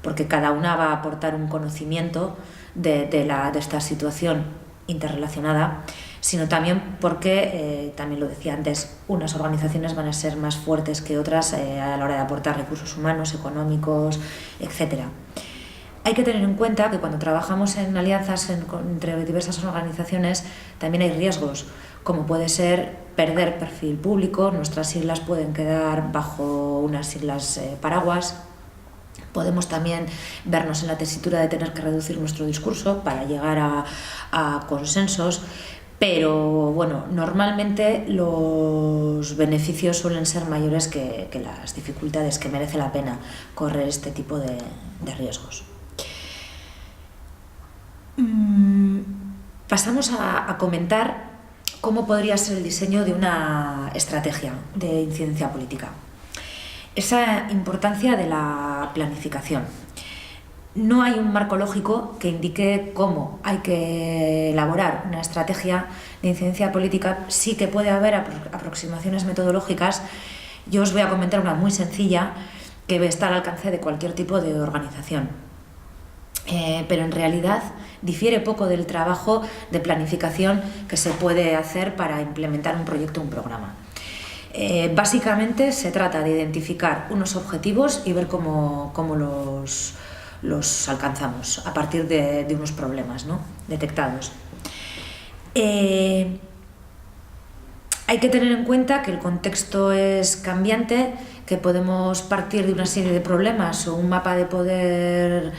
porque cada una va a aportar un conocimiento de esta situación interrelacionada, sino también porque, también lo decía antes, unas organizaciones van a ser más fuertes que otras a la hora de aportar recursos humanos, económicos, etc. Hay que tener en cuenta que cuando trabajamos en alianzas entre diversas organizaciones también hay riesgos, como puede ser perder perfil público. Nuestras siglas pueden quedar bajo unas siglas paraguas. Podemos también vernos en la tesitura de tener que reducir nuestro discurso para llegar a consensos, pero bueno, normalmente los beneficios suelen ser mayores que las dificultades, que merece la pena correr este tipo de riesgos. Pasamos a comentar cómo podría ser el diseño de una estrategia de incidencia política. Esa importancia de la planificación. No hay un marco lógico que indique cómo hay que elaborar una estrategia de incidencia política. Sí que puede haber aproximaciones metodológicas. Yo os voy a comentar una muy sencilla que está al alcance de cualquier tipo de organización. Pero en realidad difiere poco del trabajo de planificación que se puede hacer para implementar un proyecto o un programa. Básicamente se trata de identificar unos objetivos y ver cómo los alcanzamos a partir de unos problemas, ¿no?, detectados. Hay que tener en cuenta que el contexto es cambiante, que podemos partir de una serie de problemas o un mapa de poder,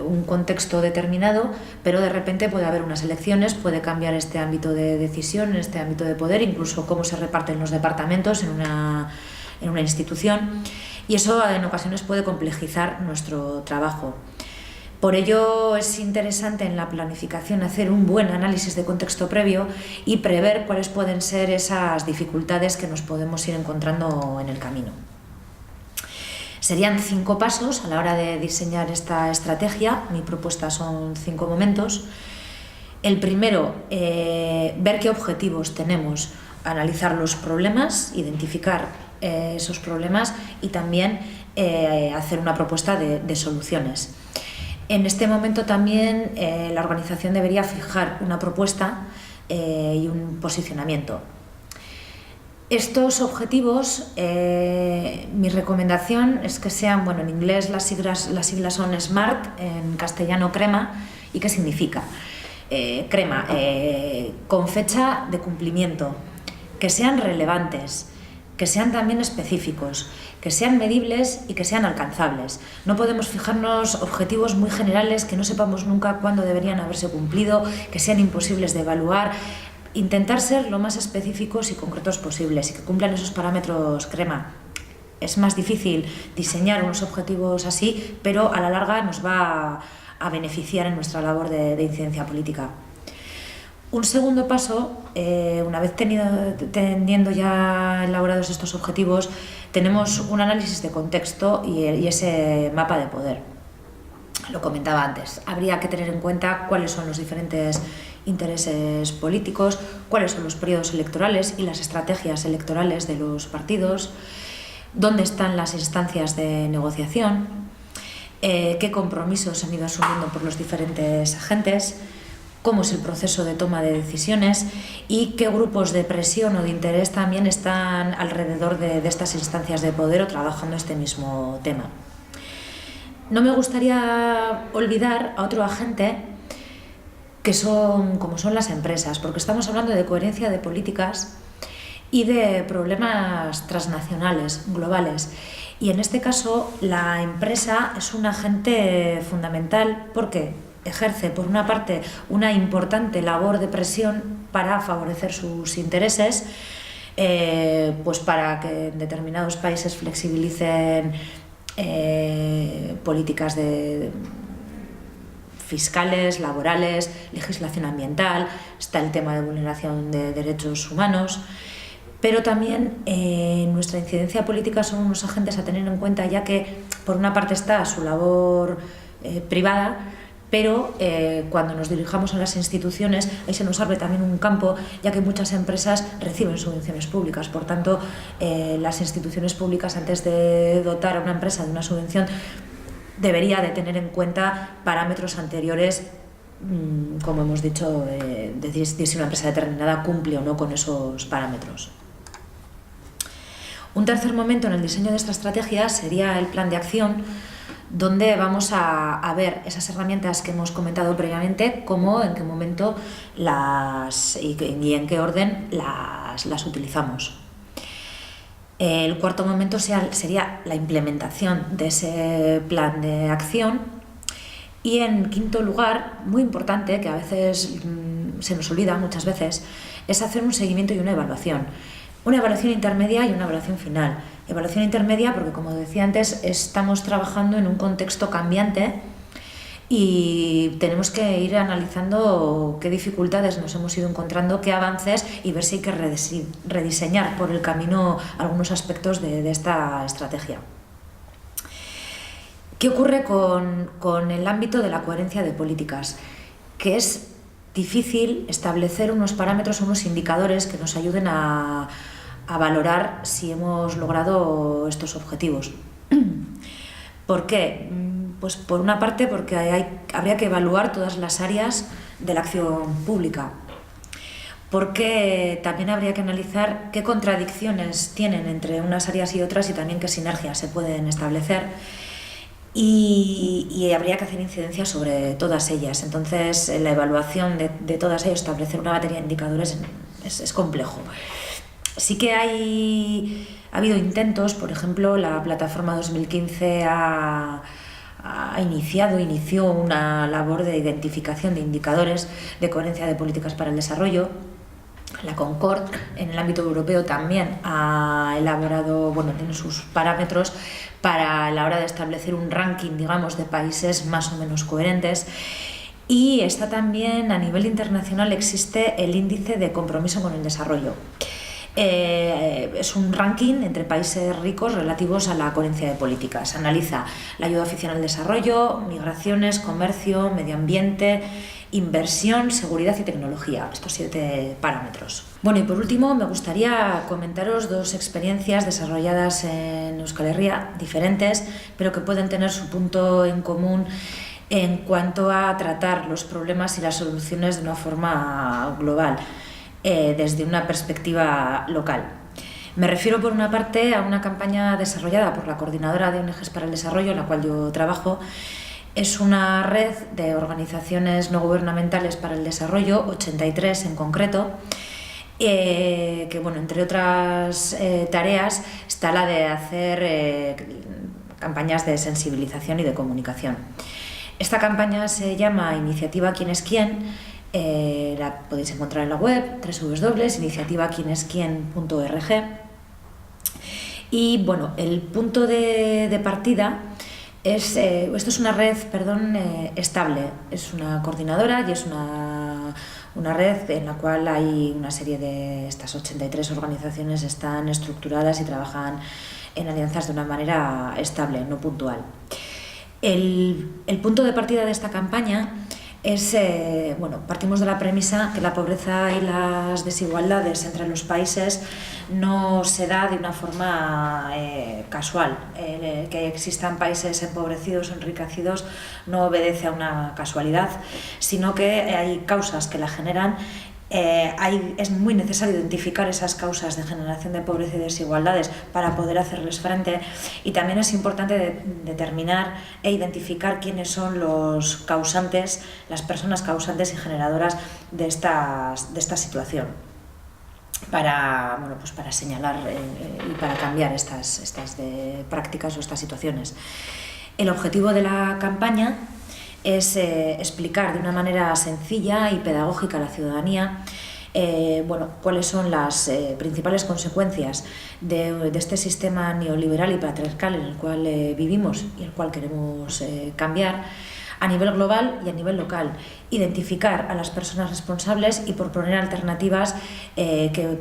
un contexto determinado, pero de repente puede haber unas elecciones, puede cambiar este ámbito de decisión, este ámbito de poder, incluso cómo se reparten los departamentos en una institución, y eso en ocasiones puede complejizar nuestro trabajo. Por ello es interesante en la planificación hacer un buen análisis de contexto previo y prever cuáles pueden ser esas dificultades que nos podemos ir encontrando en el camino. Serían 5 pasos a la hora de diseñar esta estrategia. Mi propuesta son 5 momentos. El primero, ver qué objetivos tenemos, analizar los problemas, identificar esos problemas y también hacer una propuesta de soluciones. En este momento también la organización debería fijar una propuesta y un posicionamiento. Estos objetivos, mi recomendación es que sean, en inglés las siglas son SMART, en castellano CREMA. ¿Y qué significa? crema, con fecha de cumplimiento, que sean relevantes, que sean también específicos, que sean medibles y que sean alcanzables. No podemos fijarnos objetivos muy generales que no sepamos nunca cuándo deberían haberse cumplido, que sean imposibles de evaluar. Intentar ser lo más específicos y concretos posibles y que cumplan esos parámetros crema. Es más difícil diseñar unos objetivos así, pero a la larga nos va a beneficiar en nuestra labor de incidencia política. Un segundo paso, una vez teniendo ya elaborados estos objetivos, tenemos un análisis de contexto y ese mapa de poder. Lo comentaba antes, habría que tener en cuenta cuáles son los diferentes intereses políticos, cuáles son los periodos electorales y las estrategias electorales de los partidos, dónde están las instancias de negociación, qué compromisos han ido asumiendo por los diferentes agentes, cómo es el proceso de toma de decisiones y qué grupos de presión o de interés también están alrededor de estas instancias de poder o trabajando este mismo tema. No me gustaría olvidar a otro agente como son las empresas, porque estamos hablando de coherencia de políticas y de problemas transnacionales, globales. Y en este caso, la empresa es un agente fundamental porque ejerce, por una parte, una importante labor de presión para favorecer sus intereses, pues para que en determinados países flexibilicen políticas fiscales, laborales, legislación ambiental, está el tema de vulneración de derechos humanos, pero también nuestra incidencia política son unos agentes a tener en cuenta, ya que por una parte está su labor privada, pero cuando nos dirijamos a las instituciones, ahí se nos abre también un campo, ya que muchas empresas reciben subvenciones públicas. Por tanto, las instituciones públicas, antes de dotar a una empresa de una subvención, debería de tener en cuenta parámetros anteriores, como hemos dicho, de si una empresa determinada cumple o no con esos parámetros. Un tercer momento en el diseño de esta estrategia sería el plan de acción, donde vamos a ver esas herramientas que hemos comentado previamente, cómo, en qué momento y en qué orden las utilizamos. El cuarto momento sería la implementación de ese plan de acción. Y en quinto lugar, muy importante, que a veces se nos olvida muchas veces, es hacer un seguimiento y una evaluación. Una evaluación intermedia y una evaluación final. Evaluación intermedia porque, como decía antes, estamos trabajando en un contexto cambiante y tenemos que ir analizando qué dificultades nos hemos ido encontrando, qué avances, y ver si hay que rediseñar por el camino algunos aspectos de esta estrategia. ¿Qué ocurre con el ámbito de la coherencia de políticas? Que es difícil establecer unos parámetros, unos indicadores que nos ayuden a valorar si hemos logrado estos objetivos. ¿Por qué? Pues por una parte porque habría que evaluar todas las áreas de la acción pública, porque también habría que analizar qué contradicciones tienen entre unas áreas y otras y también qué sinergias se pueden establecer, y habría que hacer incidencia sobre todas ellas. Entonces, la evaluación de todas ellas, establecer una batería de indicadores, es complejo. Sí que ha habido intentos, por ejemplo, la Plataforma 2015 inició una labor de identificación de indicadores de coherencia de políticas para el desarrollo. La Concord, en el ámbito europeo, también ha elaborado, tiene sus parámetros para la hora de establecer un ranking, digamos, de países más o menos coherentes. Y está también, a nivel internacional, existe el índice de compromiso con el desarrollo. Es un ranking entre países ricos relativos a la coherencia de políticas. Analiza la ayuda oficial al desarrollo, migraciones, comercio, medio ambiente, inversión, seguridad y tecnología. Estos 7 parámetros. Y por último, me gustaría comentaros 2 experiencias desarrolladas en Euskal Herria, diferentes, pero que pueden tener su punto en común en cuanto a tratar los problemas y las soluciones de una forma global, desde una perspectiva local. Me refiero, por una parte, a una campaña desarrollada por la Coordinadora de ONGs para el Desarrollo, en la cual yo trabajo, Es una red de organizaciones no gubernamentales para el desarrollo, 83 en concreto, que, bueno, entre otras tareas está la de hacer campañas de sensibilización y de comunicación. Esta campaña se llama Iniciativa Quién es Quién, la podéis encontrar en la web www.iniciativaquienesquien.org. Y bueno, el punto de partida es, esto es una red, estable, es una coordinadora y es una red en la cual hay una serie de estas 83 organizaciones están estructuradas y trabajan en alianzas de una manera estable, no puntual. El punto de partida de esta campaña es, partimos de la premisa que la pobreza y las desigualdades entre los países no se da de una forma casual. Que existan países empobrecidos o enriquecidos no obedece a una casualidad, sino que hay causas que la generan. Es muy necesario identificar esas causas de generación de pobreza y desigualdades para poder hacerles frente, y también es importante determinar e identificar quiénes son los causantes, las personas causantes y generadoras de esta situación, para señalar y para cambiar estas prácticas o estas situaciones. El objetivo de la campaña es explicar de una manera sencilla y pedagógica a la ciudadanía cuáles son las principales consecuencias de este sistema neoliberal y patriarcal en el cual vivimos y el cual queremos cambiar a nivel global y a nivel local, identificar a las personas responsables y proponer alternativas que nos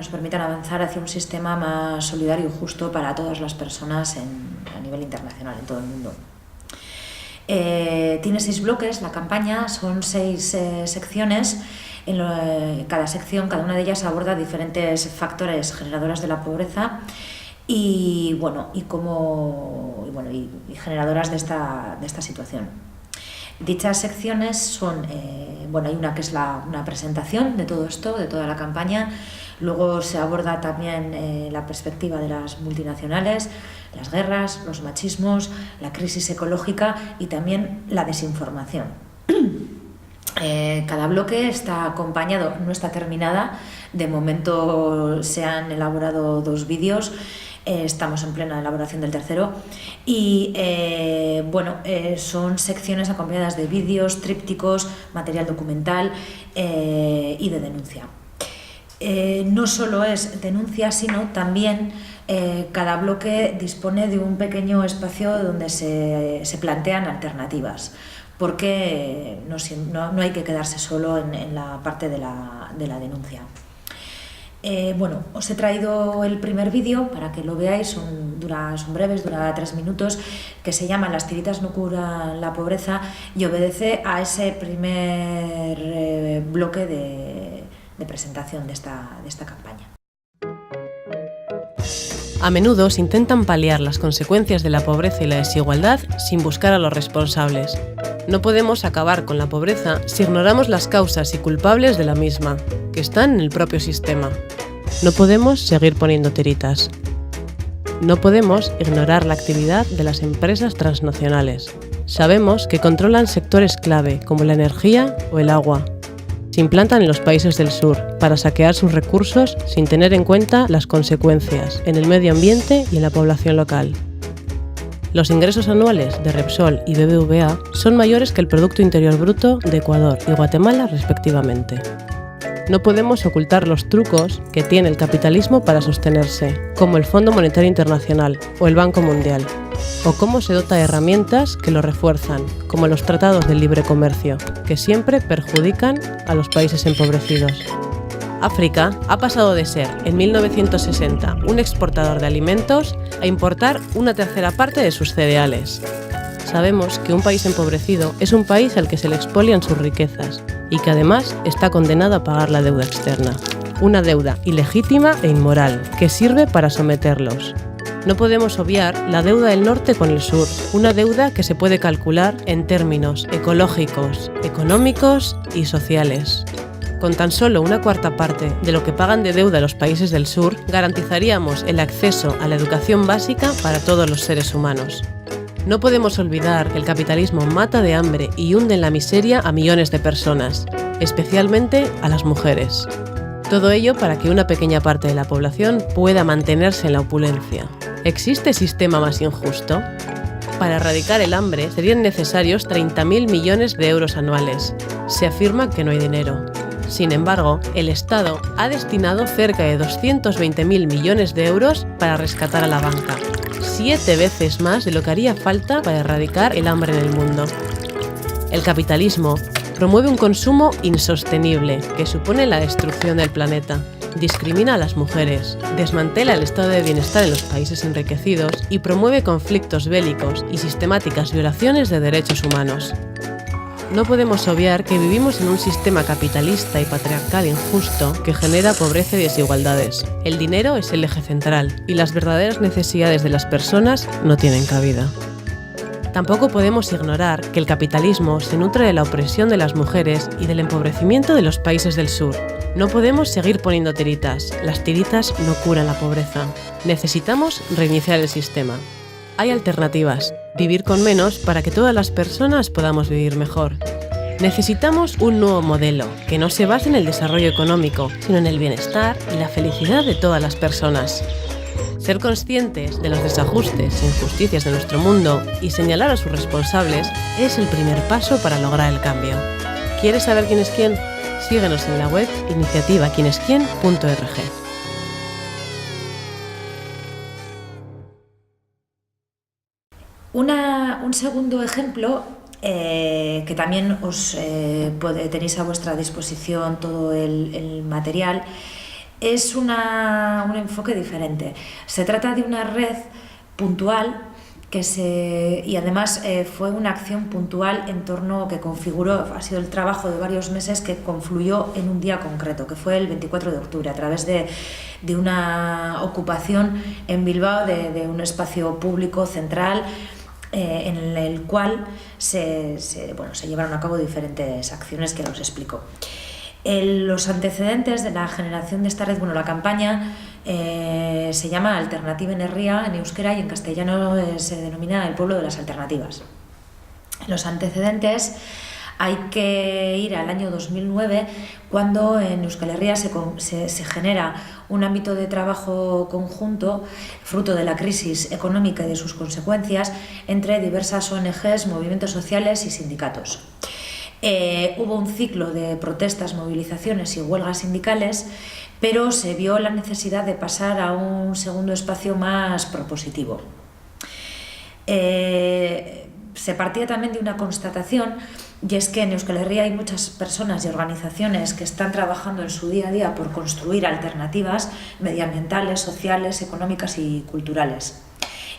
permitan avanzar hacia un sistema más solidario y justo para todas las personas a nivel internacional, en todo el mundo. Tiene 6 bloques la campaña, son 6 secciones. Cada sección, cada una de ellas aborda diferentes factores generadores de la pobreza y generadoras de esta situación. Dichas secciones son, hay una que es una presentación de todo esto, de toda la campaña. Luego se aborda también la perspectiva de las multinacionales, las guerras, los machismos, la crisis ecológica y también la desinformación. Cada bloque está acompañado, no está terminada, de momento se han elaborado 2 vídeos, estamos en plena elaboración del tercero y son secciones acompañadas de vídeos, trípticos, material documental y de denuncia. No solo es denuncia, sino también cada bloque dispone de un pequeño espacio donde se plantean alternativas, porque no hay que quedarse solo en la parte de la denuncia. Os he traído el primer vídeo para que lo veáis, son breves, dura 3 minutos, que se llama Las tiritas no curan la pobreza y obedece a ese primer bloque de presentación de esta campaña. A menudo se intentan paliar las consecuencias de la pobreza y la desigualdad sin buscar a los responsables. No podemos acabar con la pobreza si ignoramos las causas y culpables de la misma, que están en el propio sistema. No podemos seguir poniendo tiritas. No podemos ignorar la actividad de las empresas transnacionales. Sabemos que controlan sectores clave como la energía o el agua. Se implantan en los países del sur para saquear sus recursos sin tener en cuenta las consecuencias en el medio ambiente y en la población local. Los ingresos anuales de Repsol y BBVA son mayores que el Producto Interior Bruto de Ecuador y Guatemala respectivamente. No podemos ocultar los trucos que tiene el capitalismo para sostenerse, como el Fondo Monetario Internacional o el Banco Mundial, o cómo se dota de herramientas que lo refuerzan, como los tratados de libre comercio, que siempre perjudican a los países empobrecidos. África ha pasado de ser, en 1960, un exportador de alimentos a importar una tercera parte de sus cereales. Sabemos que un país empobrecido es un país al que se le expolian sus riquezas y que además está condenado a pagar la deuda externa. Una deuda ilegítima e inmoral que sirve para someterlos. No podemos obviar la deuda del norte con el sur, una deuda que se puede calcular en términos ecológicos, económicos y sociales. Con tan solo una cuarta parte de lo que pagan de deuda los países del sur, garantizaríamos el acceso a la educación básica para todos los seres humanos. No podemos olvidar que el capitalismo mata de hambre y hunde en la miseria a millones de personas, especialmente a las mujeres. Todo ello para que una pequeña parte de la población pueda mantenerse en la opulencia. ¿Existe sistema más injusto? Para erradicar el hambre serían necesarios 30.000 millones de euros anuales. Se afirma que no hay dinero. Sin embargo, el Estado ha destinado cerca de 220.000 millones de euros para rescatar a la banca, 7 veces más de lo que haría falta para erradicar el hambre en el mundo. El capitalismo promueve un consumo insostenible que supone la destrucción del planeta, discrimina a las mujeres, desmantela el estado de bienestar en los países enriquecidos y promueve conflictos bélicos y sistemáticas violaciones de derechos humanos. No podemos obviar que vivimos en un sistema capitalista y patriarcal injusto que genera pobreza y desigualdades. El dinero es el eje central y las verdaderas necesidades de las personas no tienen cabida. Tampoco podemos ignorar que el capitalismo se nutre de la opresión de las mujeres y del empobrecimiento de los países del sur. No podemos seguir poniendo tiritas. Las tiritas no curan la pobreza. Necesitamos reiniciar el sistema. Hay alternativas. Vivir con menos para que todas las personas podamos vivir mejor. Necesitamos un nuevo modelo que no se base en el desarrollo económico, sino en el bienestar y la felicidad de todas las personas. Ser conscientes de los desajustes e injusticias de nuestro mundo y señalar a sus responsables es el primer paso para lograr el cambio. ¿Quieres saber quién es quién? Síguenos en la web iniciativaquienesquien.org. Un segundo ejemplo, que también tenéis a vuestra disposición todo el material, es un enfoque diferente. Se trata de una red puntual y además fue una acción puntual que configuró, ha sido el trabajo de varios meses que confluyó en un día concreto, que fue el 24 de octubre, a través de una ocupación en Bilbao de un espacio público central, en el cual se llevaron a cabo diferentes acciones que os explico. Los antecedentes de la generación de esta red, la campaña se llama Alternativa en Herria en euskera y en castellano se denomina El Pueblo de las Alternativas. Los antecedentes hay que ir al año 2009, cuando en Euskal Herria se genera un ámbito de trabajo conjunto, fruto de la crisis económica y de sus consecuencias, entre diversas ONGs, movimientos sociales y sindicatos. Hubo un ciclo de protestas, movilizaciones y huelgas sindicales, pero se vio la necesidad de pasar a un segundo espacio más propositivo. Se partía también de una constatación, y es que en Euskal Herria hay muchas personas y organizaciones que están trabajando en su día a día por construir alternativas medioambientales, sociales, económicas y culturales,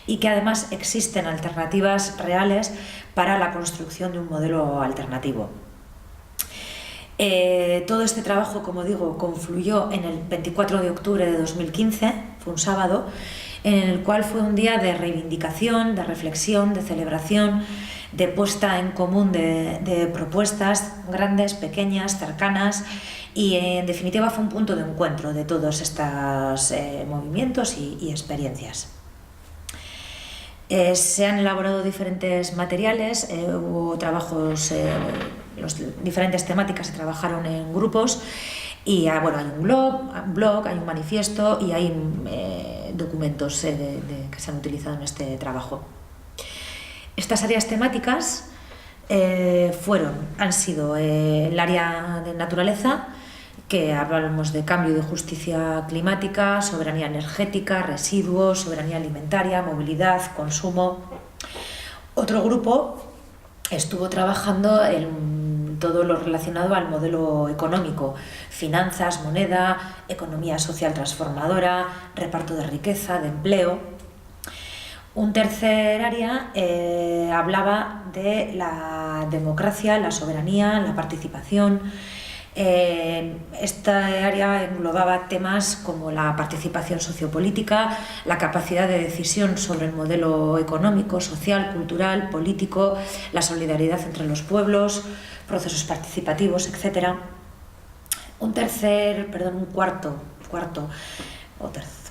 y que además existen alternativas reales para la construcción de un modelo alternativo. Todo este trabajo, como digo, confluyó en el 24 de octubre de 2015, fue un sábado, en el cual fue un día de reivindicación, de reflexión, de celebración, de puesta en común de propuestas grandes, pequeñas, cercanas, y en definitiva fue un punto de encuentro de todos estos movimientos y experiencias. Se han elaborado diferentes materiales, hubo trabajos, las diferentes temáticas se trabajaron en grupos, y hay un blog, hay un manifiesto y hay documentos que se han utilizado en este trabajo. Estas áreas temáticas han sido el área de naturaleza, que hablamos de cambio y de justicia climática, soberanía energética, residuos, soberanía alimentaria, movilidad, consumo. Otro grupo estuvo trabajando en todo lo relacionado al modelo económico, finanzas, moneda, economía social transformadora, reparto de riqueza, de empleo. Un tercer área hablaba de la democracia, la soberanía, la participación. Esta área englobaba temas como la participación sociopolítica, la capacidad de decisión sobre el modelo económico, social, cultural, político, la solidaridad entre los pueblos, procesos participativos, etc.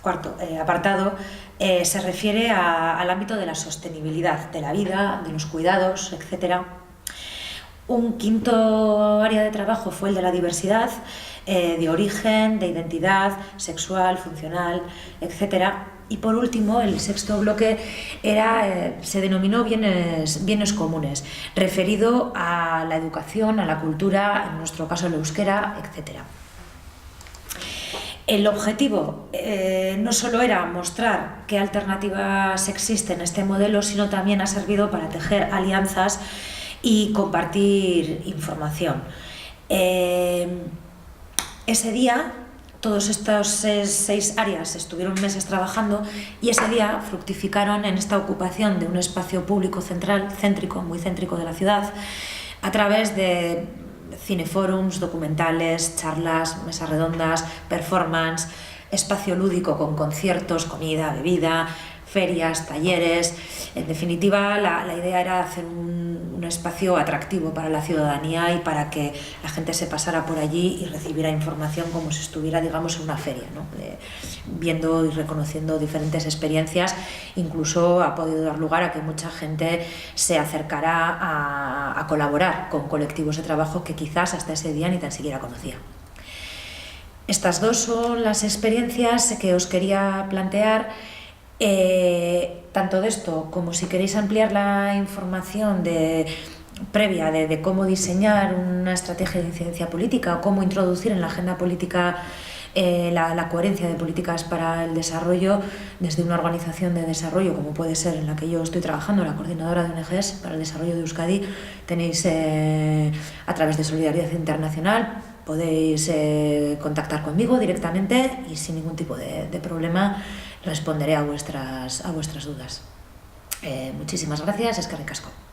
cuarto apartado se refiere al ámbito de la sostenibilidad de la vida, de los cuidados, etc. Un quinto área de trabajo fue el de la diversidad, de origen, de identidad sexual, funcional, etc. Y por último, el sexto bloque se denominó bienes comunes, referido a la educación, a la cultura, en nuestro caso el euskera, etc. El objetivo no solo era mostrar qué alternativas existen a este modelo, sino también ha servido para tejer alianzas y compartir información. Ese día, todos estos 6 áreas estuvieron meses trabajando y ese día fructificaron en esta ocupación de un espacio público central, muy céntrico de la ciudad, a través de cineforums, documentales, charlas, mesas redondas, performance, espacio lúdico con conciertos, comida, bebida, ferias, talleres. En definitiva, la idea era hacer un espacio atractivo para la ciudadanía y para que la gente se pasara por allí y recibiera información como si estuviera, digamos, en una feria, ¿no? Viendo y reconociendo diferentes experiencias. Incluso ha podido dar lugar a que mucha gente se acercara a colaborar con colectivos de trabajo que quizás hasta ese día ni tan siquiera conocía. Estas dos son las experiencias que os quería plantear. Tanto de esto como si queréis ampliar la información previa de cómo diseñar una estrategia de incidencia política o cómo introducir en la agenda política la coherencia de políticas para el desarrollo desde una organización de desarrollo como puede ser en la que yo estoy trabajando, la Coordinadora de ONGs para el Desarrollo de Euskadi, tenéis a través de Solidaridad Internacional, podéis contactar conmigo directamente y sin ningún tipo de problema responderé a vuestras dudas. Muchísimas gracias, eskerrik asko.